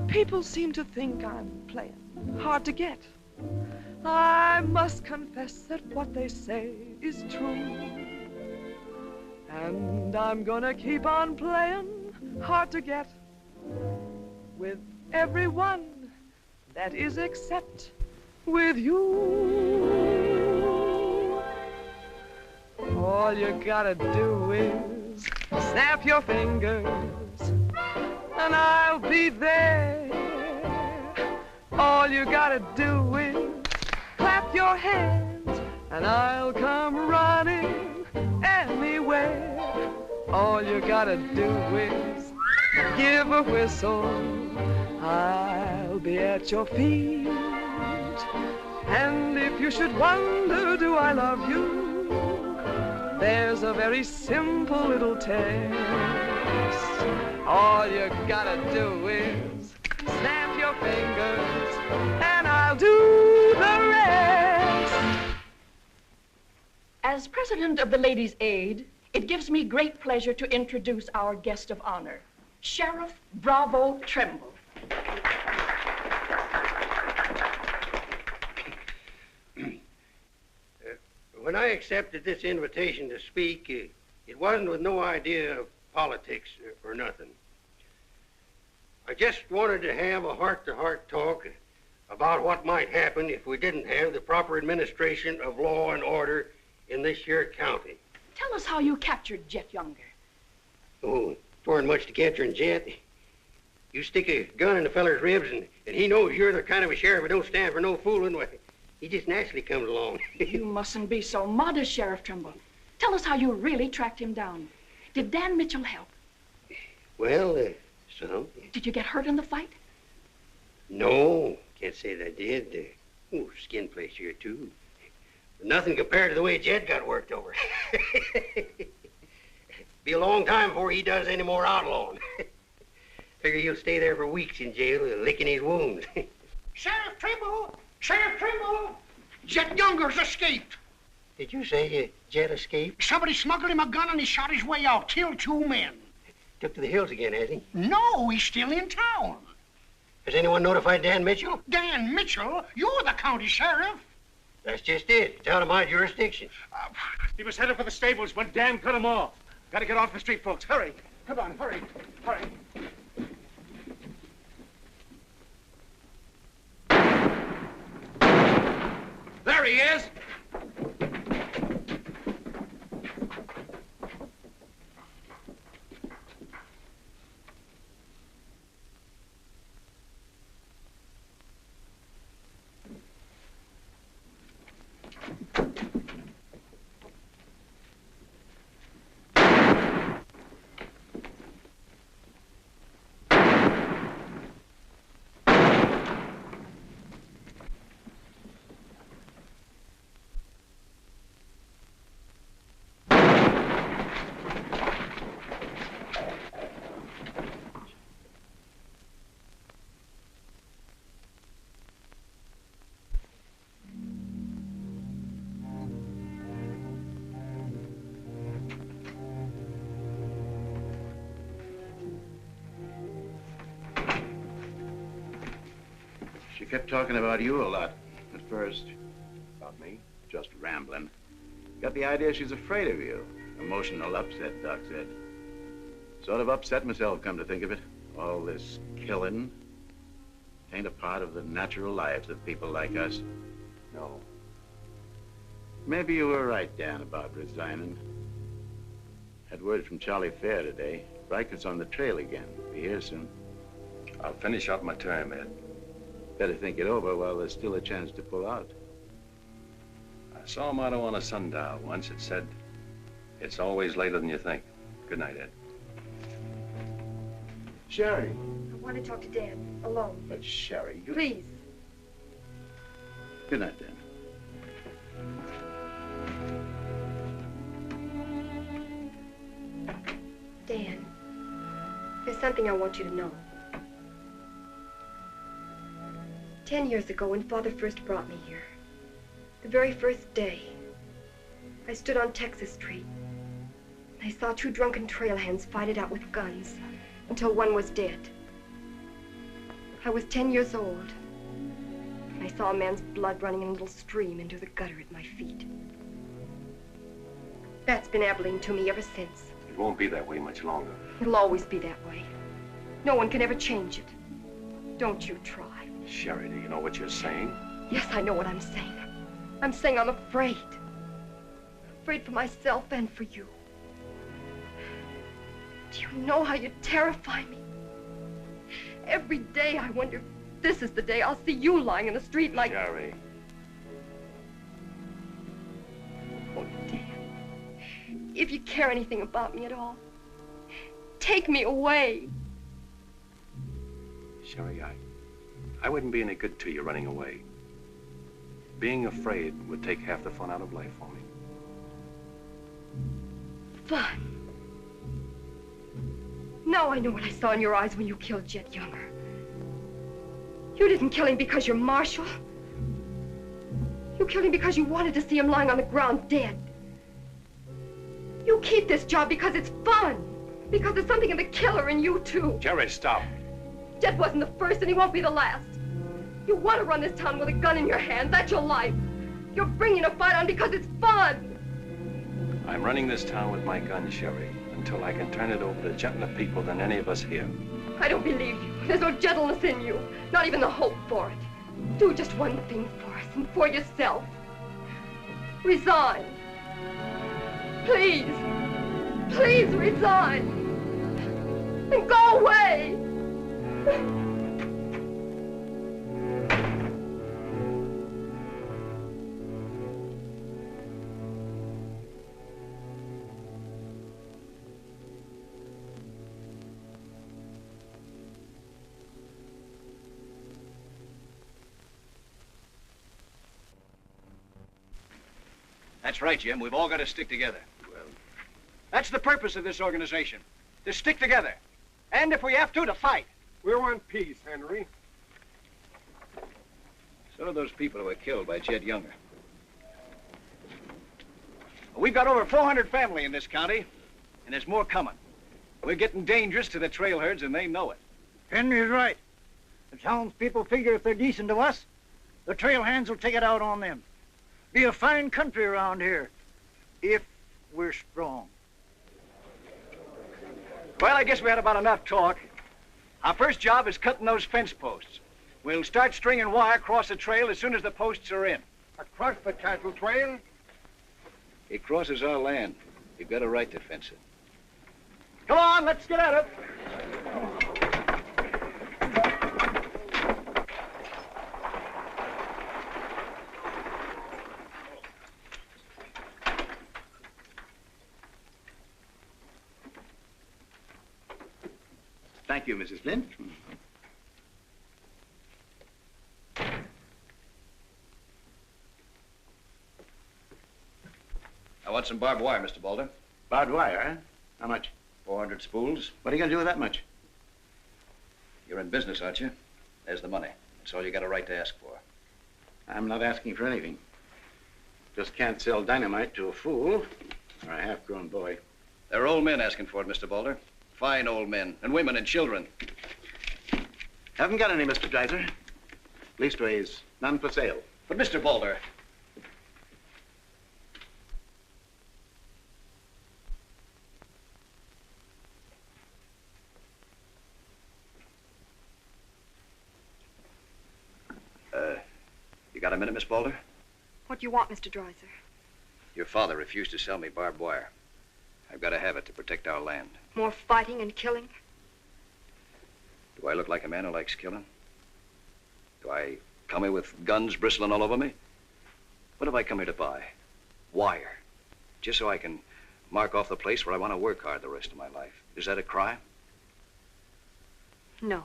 People seem to think I'm playing hard to get. I must confess that what they say is true. And I'm gonna keep on playing hard to get with everyone, that is except with you. All you gotta do is snap your fingers and I'll be there. All you gotta do is clap your hands and I'll come running anywhere. All you gotta do is give a whistle, I'll be at your feet. And if you should wonder, do I love you? There's a very simple little test. All you gotta do is snap your fingers and I'll do the rest. As president of the Ladies' Aid, it gives me great pleasure to introduce our guest of honor, Sheriff Bravo Trimble. When I accepted this invitation to speak, it wasn't with no idea of politics or nothing. I just wanted to have a heart-to-heart talk about what might happen if we didn't have the proper administration of law and order in this here county. Tell us how you captured Jet Younger. Oh, it weren't much to capturing Jet. You stick a gun in the feller's ribs and he knows you're the kind of a sheriff who don't stand for no fooling. Well, he just naturally comes along. You mustn't be so modest, Sheriff Trimble. Tell us how you really tracked him down. Did Dan Mitchell help? Well, some. Did you get hurt in the fight? No, can't say that I did. Skin place here, too. Nothing compared to the way Jed got worked over. Be a long time before he does any more outlawing. Figure he'll stay there for weeks in jail, licking his wounds. Sheriff Trimble, Sheriff Trimble, Jet Younger's escaped. Did you say Jet escaped? Somebody smuggled him a gun and he shot his way out, killed 2 men. Took to the hills again, has he? No, he's still in town. Has anyone notified Dan Mitchell? Dan Mitchell? You're the county sheriff. That's just it. It's out of my jurisdiction. He was headed for the stables, but Dan cut him off. Gotta get off the street, folks. Hurry. Come on, hurry. Hurry. There he is! She kept talking about you a lot at first. About me? Just rambling. Got the idea she's afraid of you. Emotional upset, Doc said. Sort of upset myself, come to think of it. All this killing ain't a part of the natural lives of people like us. No. Maybe you were right, Dan, about resigning. Had word from Charlie Fair today. Reichert's on the trail again. Be here soon. I'll finish out my term, Ed. Better think it over while there's still a chance to pull out. I saw a motto on a sundial once. It said, "It's always later than you think." Good night, Ed. Sherry. I want to talk to Dan, alone. But Sherry, you... Please. Good night, Dan. Dan, there's something I want you to know. 10 years ago, when Father first brought me here, the very first day, I stood on Texas Street. I saw 2 drunken trail hands fight it out with guns until one was dead. I was 10 years old, and I saw a man's blood running in a little stream into the gutter at my feet. That's been Abilene to me ever since. It won't be that way much longer. It'll always be that way. No one can ever change it. Don't you try. Sherry, do you know what you're saying? Yes, I know what I'm saying. I'm saying I'm afraid. Afraid for myself and for you. Do you know how you terrify me? Every day I wonder if this is the day I'll see you lying in the street like... Sherry. Oh, Dan. If you care anything about me at all, take me away. Sherry, I wouldn't be any good to you running away. Being afraid would take half the fun out of life for me. Fun. Now I know what I saw in your eyes when you killed Jet Younger. You didn't kill him because you're Marshal. You killed him because you wanted to see him lying on the ground dead. You keep this job because it's fun. Because there's something in the killer in you, too. Jerry, stop. Jet wasn't the first, and he won't be the last. You want to run this town with a gun in your hand. That's your life. You're bringing a fight on because it's fun. I'm running this town with my gun, Sherry, until I can turn it over to gentler people than any of us here. I don't believe you. There's no gentleness in you. Not even the hope for it. Do just one thing for us and for yourself. Resign. Please. Please resign. And go away. That's right, Jim. We've all got to stick together. Well, that's the purpose of this organization. To stick together. And if we have to fight. We want peace, Henry. So do those people who were killed by Jed Younger. We've got over 400 family in this county, and there's more coming. We're getting dangerous to the trail herds, and they know it. Henry's right. The townspeople figure if they're decent to us, the trail hands will take it out on them. Be a fine country around here, if we're strong. Well, I guess we had about enough talk. Our first job is cutting those fence posts. We'll start stringing wire across the trail as soon as the posts are in. Across the cattle trail? It crosses our land. We've got a right to fence it. Come on, let's get at it. Thank you, Mrs. Flint. I want some barbed wire, Mr. Boulder. Barbed wire, huh? How much? 400 spools. What are you going to do with that much? You're in business, aren't you? There's the money. That's all you got a right to ask for. I'm not asking for anything. Just can't sell dynamite to a fool or a half-grown boy. There are old men asking for it, Mr. Boulder. Fine old men, and women and children. Haven't got any, Mr. Dreiser. Leastways, none for sale. But, Mr. Boulder, you got a minute, Miss Boulder? What do you want, Mr. Dreiser? Your father refused to sell me barbed wire. I've got to have it to protect our land. More fighting and killing? Do I look like a man who likes killing? Do I come here with guns bristling all over me? What have I come here to buy? Wire. Just so I can mark off the place where I want to work hard the rest of my life. Is that a crime? No.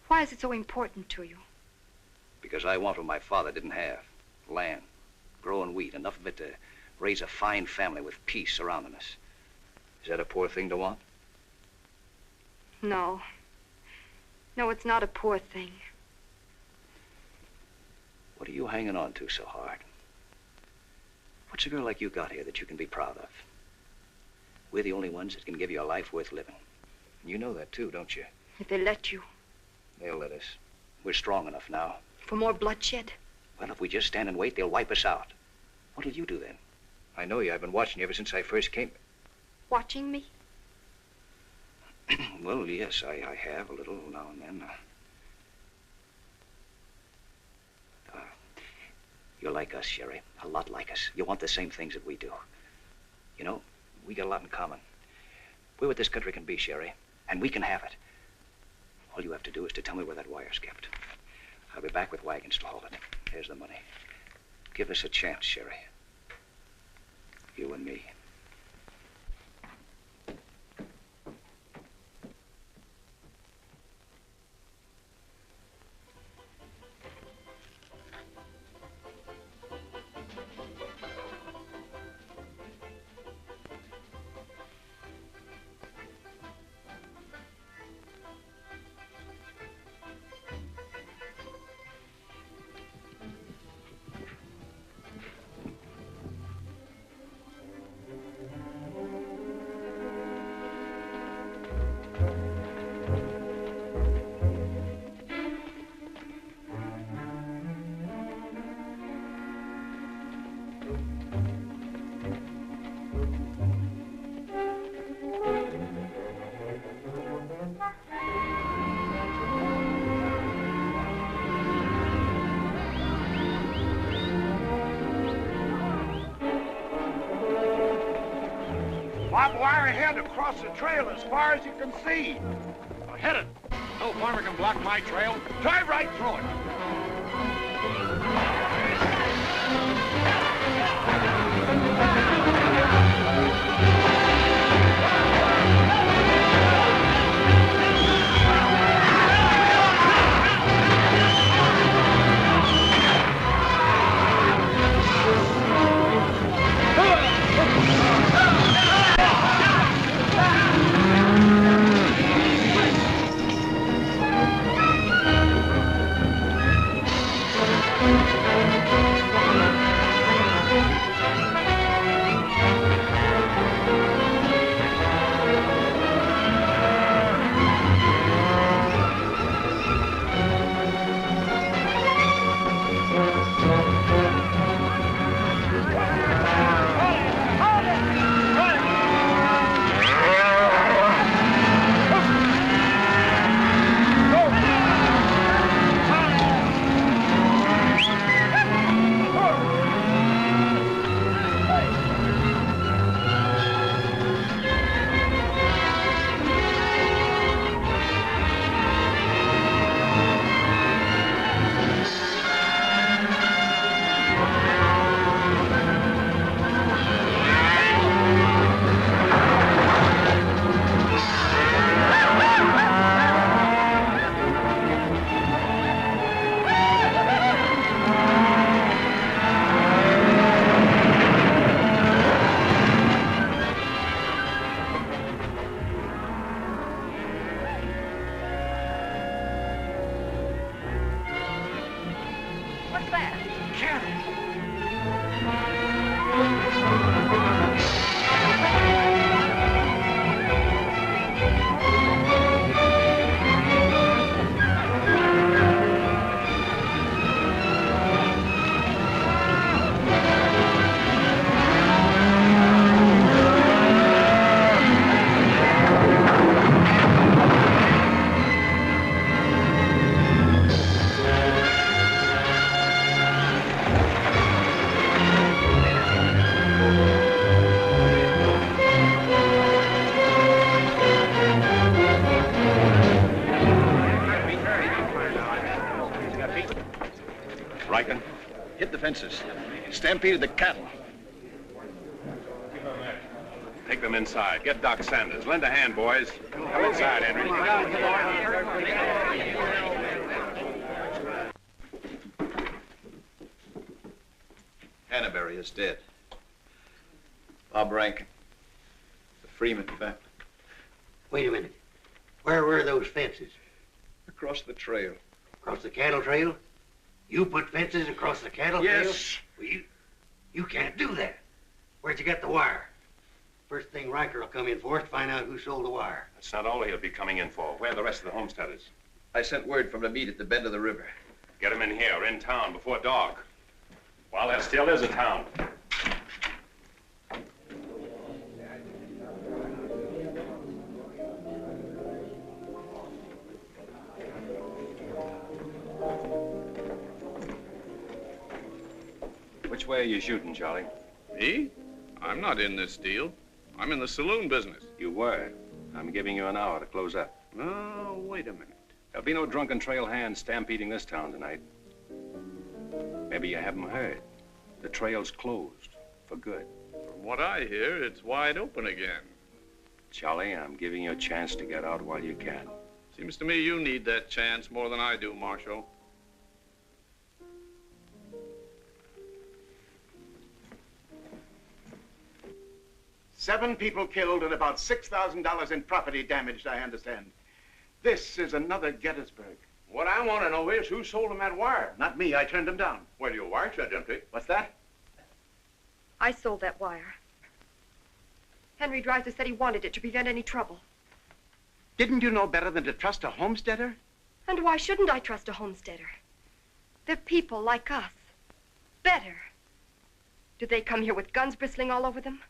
Why is it so important to you? Because I want what my father didn't have. Land. Growing wheat. Enough of it to raise a fine family with peace surrounding us. Is that a poor thing to want? No. No, it's not a poor thing. What are you hanging on to so hard? What's a girl like you got here that you can be proud of? We're the only ones that can give you a life worth living. You know that too, don't you? If they let you. They'll let us. We're strong enough now. For more bloodshed? Well, if we just stand and wait, they'll wipe us out. What'll you do then? I know you. I've been watching you ever since I first came. Watching me? Well, yes, I have a little now and then. You're like us, Sherry. A lot like us. You want the same things that we do. You know, we got a lot in common. We're what this country can be, Sherry, and we can have it. All you have to do is to tell me where that wire's kept. I'll be back with wagons to haul it. Here's the money. Give us a chance, Sherry. You and me. Barbed wire ahead across the trail as far as you can see. Now hit it. No farmer can block my trail. Drive right through it. cattle. Riken? Hit the fences. Stampeded the cattle. Take them inside. Get Doc Sanders. Lend a hand, boys. Come inside, Henry. Hannaberry is dead. Bob Rankin. The Freeman family. Wait a minute. Where were those fences? Across the trail. Across the cattle trail? You put fences across the cattle trail? Yes. Well, you can't do that. Where'd you get the wire? First thing Riker will come in for is to find out who sold the wire. That's not all he'll be coming in for. Where are the rest of the homesteaders? I sent word from the meet at the bend of the river. Get them in here, in town, before dark. While there still is a town. Which way are you shooting, Charlie? Me? I'm not in this deal. I'm in the saloon business. You were. I'm giving you an hour to close up. Oh, wait a minute. There'll be no drunken trail hands stampeding this town tonight. Maybe you haven't heard. The trail's closed for good. From what I hear, it's wide open again. Charlie, I'm giving you a chance to get out while you can. Seems to me you need that chance more than I do, Marshal. Seven people killed and about $6,000 in property damaged, I understand. This is another Gettysburg. What I want to know is who sold him that wire? Not me, I turned them down. Well, your wire shed empty. What's that? I sold that wire. Henry Dreiser said he wanted it to prevent any trouble. Didn't you know better than to trust a homesteader? And why shouldn't I trust a homesteader? They're people like us. Better. Do they come here with guns bristling all over them?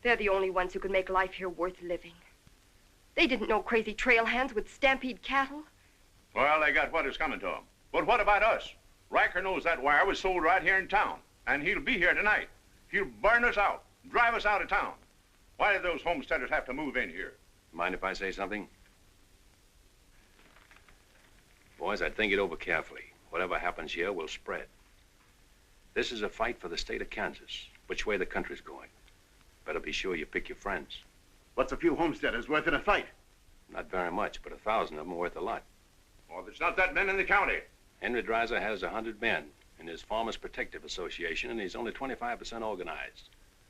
They're the only ones who can make life here worth living. They didn't know crazy trail hands would stampede cattle. Well, they got what is coming to them. But what about us? Riker knows that wire was sold right here in town, and he'll be here tonight. He'll burn us out, drive us out of town. Why did those homesteaders have to move in here? Mind if I say something? Boys, I'd think it over carefully. Whatever happens here will spread. This is a fight for the state of Kansas, which way the country's going. Better be sure you pick your friends. What's a few homesteaders worth in a fight? Not very much, but 1,000 of them are worth a lot. Well, there's not that many in the county. Henry Dreiser has 100 men in his Farmers Protective Association, and he's only 25% organized.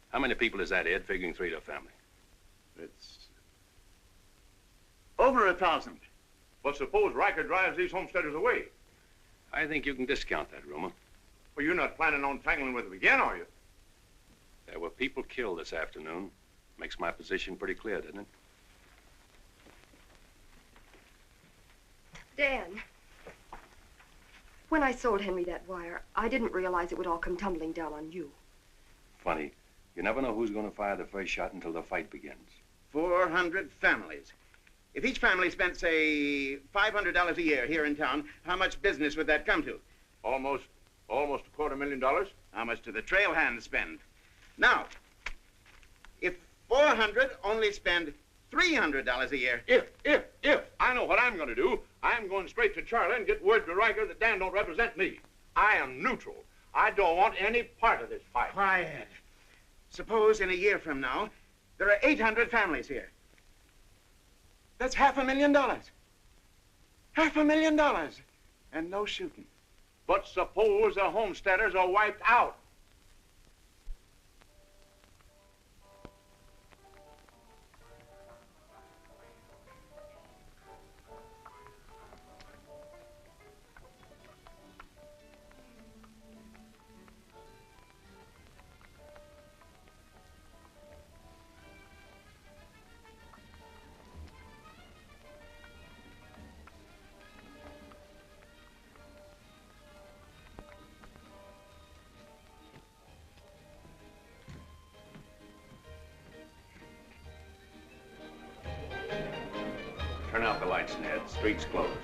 How many people is that, Ed, figuring 3 to a family? It's over 1,000. But suppose Riker drives these homesteaders away. I think you can discount that rumor. Well, you're not planning on tangling with them again, are you? There were people killed this afternoon. Makes my position pretty clear, doesn't it? Dan, when I sold Henry that wire, I didn't realize it would all come tumbling down on you. Funny. You never know who's going to fire the first shot until the fight begins. 400 families. If each family spent, say, $500 a year here in town, how much business would that come to? Almost $250,000. How much do the trail hands spend? Now, if 400 only spend $300 a year. If I know what I'm going to do, I'm going straight to Charlie and get word to Riker that Dan don't represent me. I am neutral. I don't want any part of this fight. Quiet. Suppose in a year from now, there are 800 families here. That's $500,000. $500,000. And no shooting. But suppose the homesteaders are wiped out. Turn out the lights, Ned. Street's closed.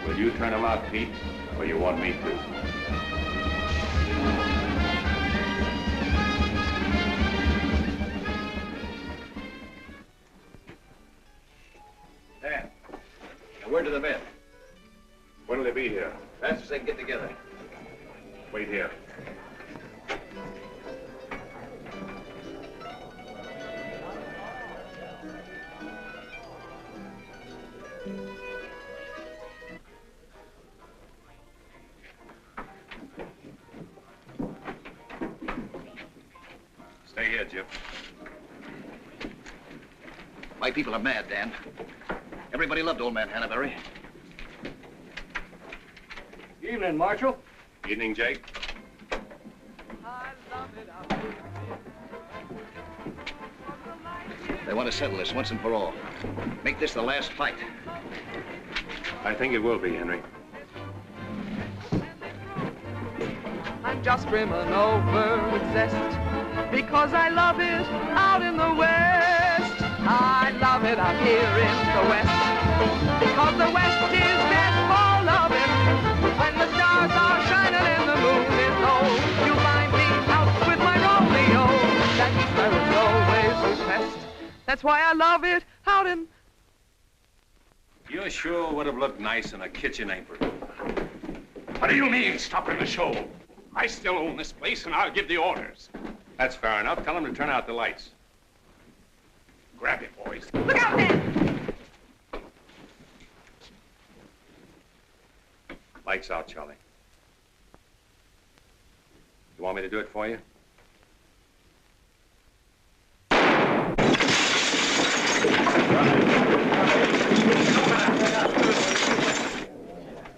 Will you turn them out, Pete, or you want me to? Dan, a word to the men. When'll they be here? Fast as they can get together. Wait here. Stay here, Jip. My people are mad, Dan. Everybody loved old man Hannaberry. Evening, Marshal. Evening, Jake. They want to settle this once and for all. Make this the last fight. I think it will be, Henry. I'm just brimming over with zest because I love it out in the West. I love it out here in the West because the West is best for loving. When the stars are shining and the moon is low, you'll find me out with my Romeo. That sparrow's always request. That's why I love it out in... You sure would have looked nice in a kitchen apron. What do you mean, stopping the show? I still own this place, and I'll give the orders. That's fair enough. Tell them to turn out the lights. Grab it, boys. Look out, man! Lights out, Charlie. You want me to do it for you?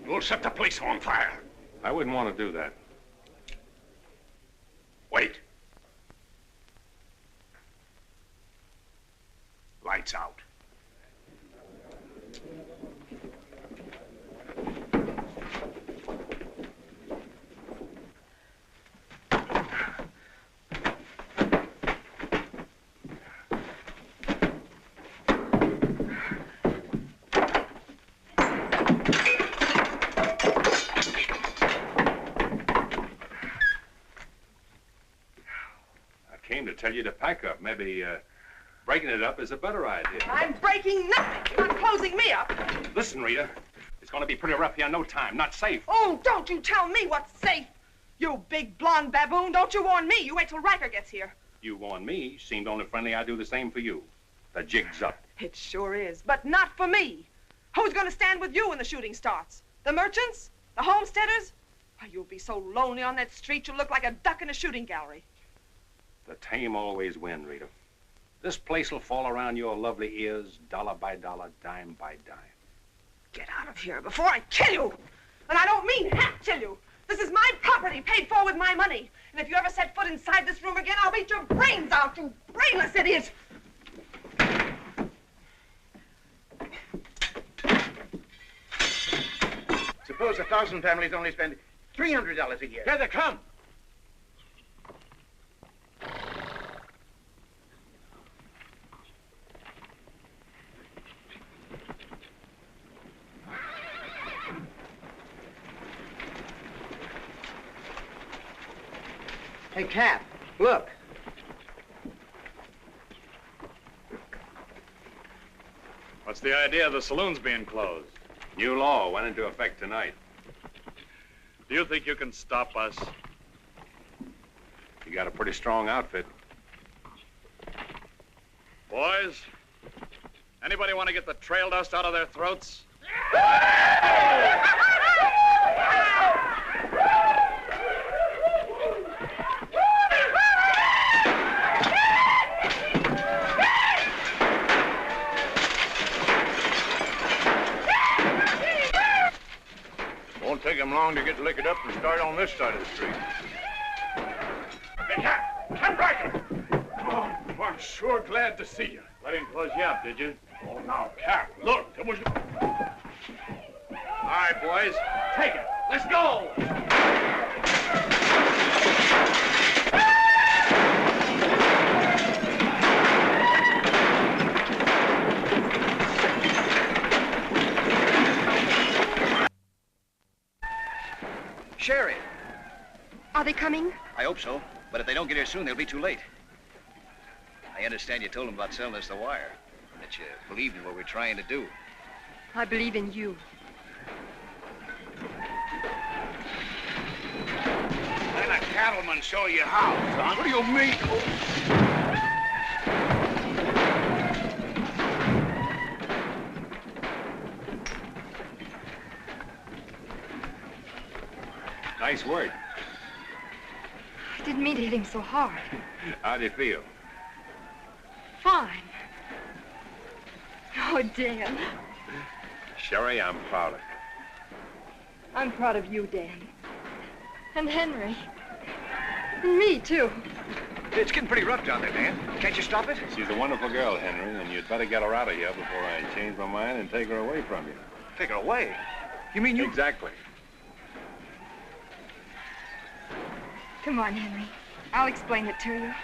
You'll set the place on fire. I wouldn't want to do that. Wait. Lights out. Came to tell you to pack up. Maybe breaking it up is a better idea. I'm breaking nothing. You're not closing me up. Listen, Rita, it's going to be pretty rough here in no time. Not safe. Oh, don't you tell me what's safe. You big blonde baboon, don't you warn me. You wait till Riker gets here. You warn me. Seemed only friendly I'd do the same for you. The jig's up. It sure is, but not for me. Who's going to stand with you when the shooting starts? The merchants? The homesteaders? Why, you'll be so lonely on that street you'll look like a duck in a shooting gallery. The tame always win, Rita. This place will fall around your lovely ears, dollar by dollar, dime by dime. Get out of here before I kill you. And I don't mean half kill you. This is my property, paid for with my money. And if you ever set foot inside this room again, I'll beat your brains out, you brainless idiot. Suppose 1,000 families only spend $300 a year. Here they come. Hey, Cap, look. What's the idea of the saloons being closed? New law went into effect tonight. Do you think you can stop us? You got a pretty strong outfit. Boys, anybody want to get the trail dust out of their throats? long to get liquored up and start on this side of the street. Hey, Cap Riker! Oh, I'm sure glad to see you. I didn't close you up, did you? Oh, now, Cap, look, there was... All right, boys. Take it. Let's go! Sherry. Are they coming? I hope so, but if they don't get here soon, they'll be too late. I understand you told them about selling us the wire, and that you believed in what we're trying to do. I believe in you. Let a cattleman show you how, son. What do you mean? Nice work. I didn't mean to hit him so hard. How do you feel? Fine. Oh, Dan. Sherry, I'm proud of you. I'm proud of you, Dan. And Henry. And me, too. It's getting pretty rough down there, Dan. Can't you stop it? She's a wonderful girl, Henry, and you'd better get her out of here before I change my mind and take her away from you. Take her away? You mean you... Exactly. Come on, Henry. I'll explain it to you.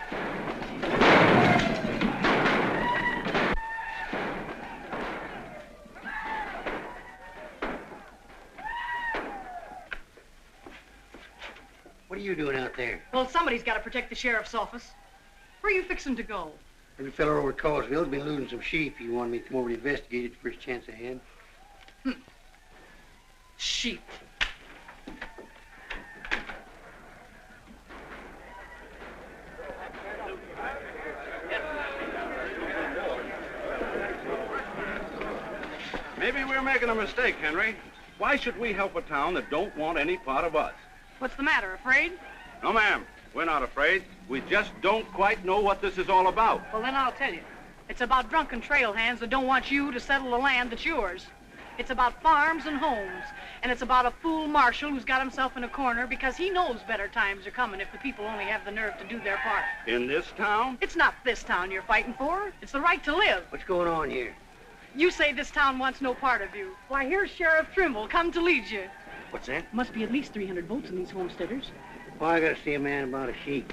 What are you doing out there? Well, somebody's got to protect the sheriff's office. Where are you fixing to go? Every fellow over at Callsville's been losing some sheep. You wanted me to come over to investigate it the first chance I had. Sheep. Maybe we're making a mistake, Henry. Why should we help a town that don't want any part of us? What's the matter, afraid? No, ma'am. We're not afraid. We just don't quite know what this is all about. Well, then I'll tell you. It's about drunken trail hands that don't want you to settle the land that's yours. It's about farms and homes. And it's about a fool marshal who's got himself in a corner because he knows better times are coming if the people only have the nerve to do their part. In this town? It's not this town you're fighting for. It's the right to live. What's going on here? You say this town wants no part of you. Why, here's Sheriff Trimble come to lead you. What's that? Must be at least 300 votes in these homesteaders. Well, I gotta see a man about a sheep.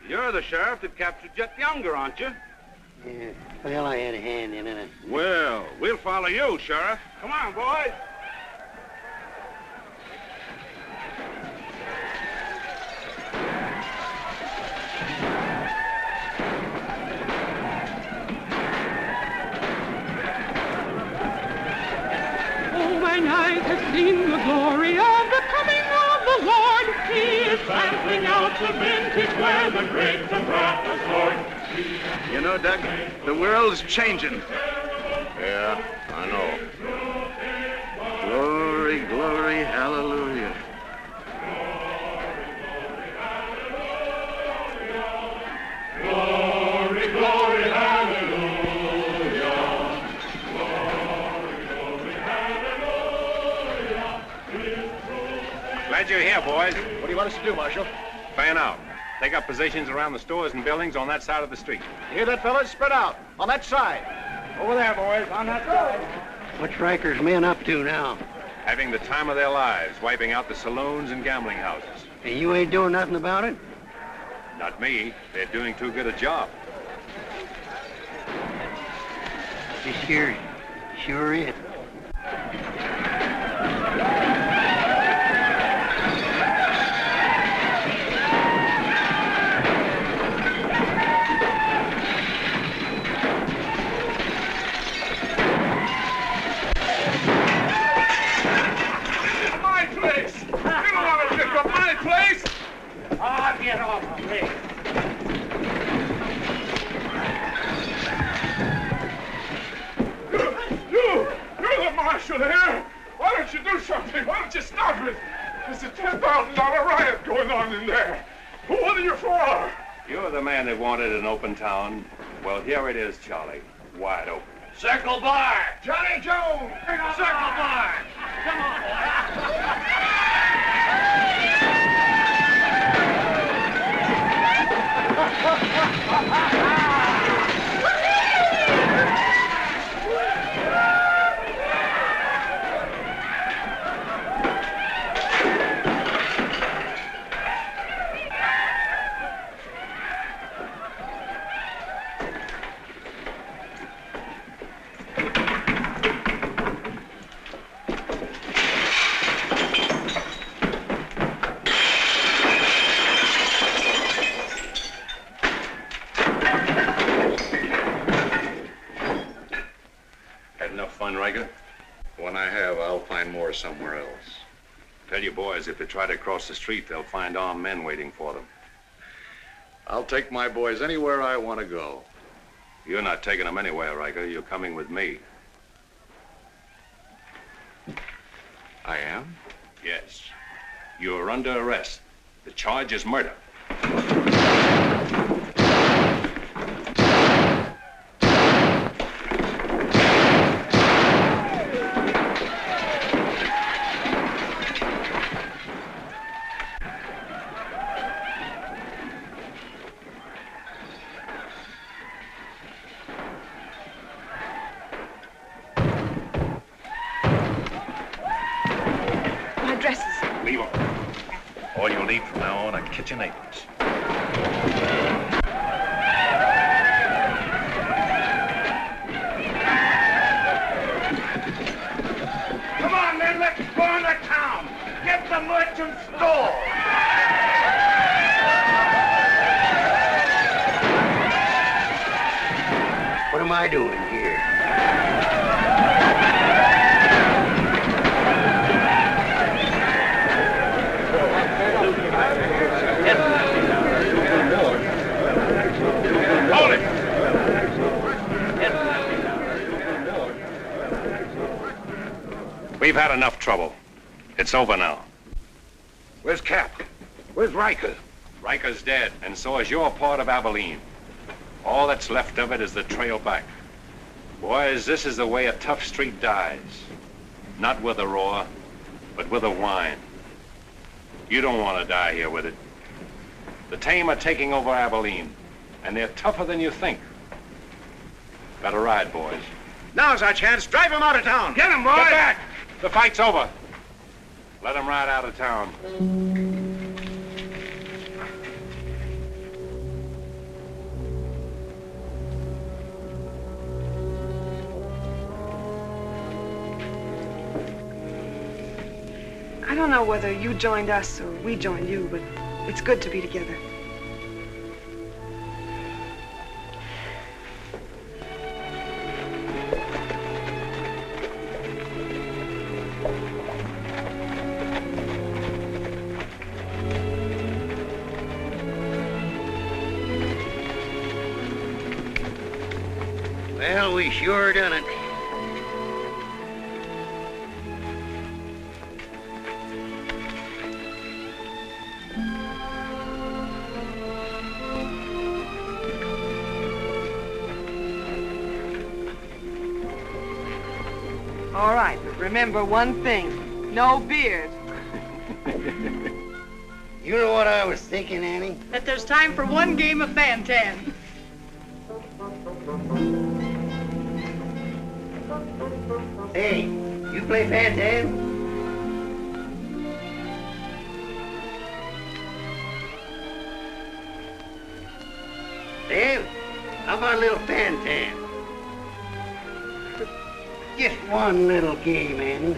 You're the sheriff that captured Jet Younger, aren't you? Yeah. Well, I had a hand in it. Well, we'll follow you, Sheriff. Come on, boys. Oh, mine eyes have seen the glory of the coming of the Lord. He is sampling out the vintage where the grapes of wrath are stored. You know, Doug, the world's changing. Yeah, I know. Glory, glory, hallelujah. Glory, glory, hallelujah. Glad you're here, boys. What do you want us to do, Marshal? Fan out. Take up positions around the stores and buildings on that side of the street. You hear that, fellas? Spread out. On that side. Over there, boys, on that side. What's Riker's men up to now? Having the time of their lives, wiping out the saloons and gambling houses. And you ain't doing nothing about it? Not me. They're doing too good a job. This here sure is. Get off of me. You're the marshal here. Why don't you do something? Why don't you stop it? There's a $10,000 riot going on in there. What are you for? You're the man that wanted an open town. Well, here it is, Charlie. Wide open. Circle Bar. Johnny Jones. Circle Bar. Come on, boy. Riker? When I have, I'll find more somewhere else. Tell your boys if they try to cross the street, they'll find armed men waiting for them. I'll take my boys anywhere I want to go. You're not taking them anywhere, Riker. You're coming with me. I am? Yes. You're under arrest. The charge is murder. My dresses. Leave them. All you'll need from now on are kitchen aprons. Come on, men, let's go into town. Get the merchant store. What am I doing here? Hold it! We've had enough trouble. It's over now. Where's Cap? Where's Riker? Riker's dead, and so is your part of Abilene. All that's left of it is the trail back. Boys, this is the way a tough street dies. Not with a roar, but with a whine. You don't want to die here with it. The tame are taking over Abilene, and they're tougher than you think. Got a ride, boys. Now's our chance. Drive him out of town. Get him, boys! Get back! The fight's over. Let him ride out of town. I don't know whether you joined us or we joined you, but it's good to be together. Well, we sure done it. All right, but remember one thing. No beard. You know what I was thinking, Annie? That there's time for one game of Fan-Tan. Hey, you play Fan-Tan? Dave, how about a little Fan-Tan? Just one little game, Annie.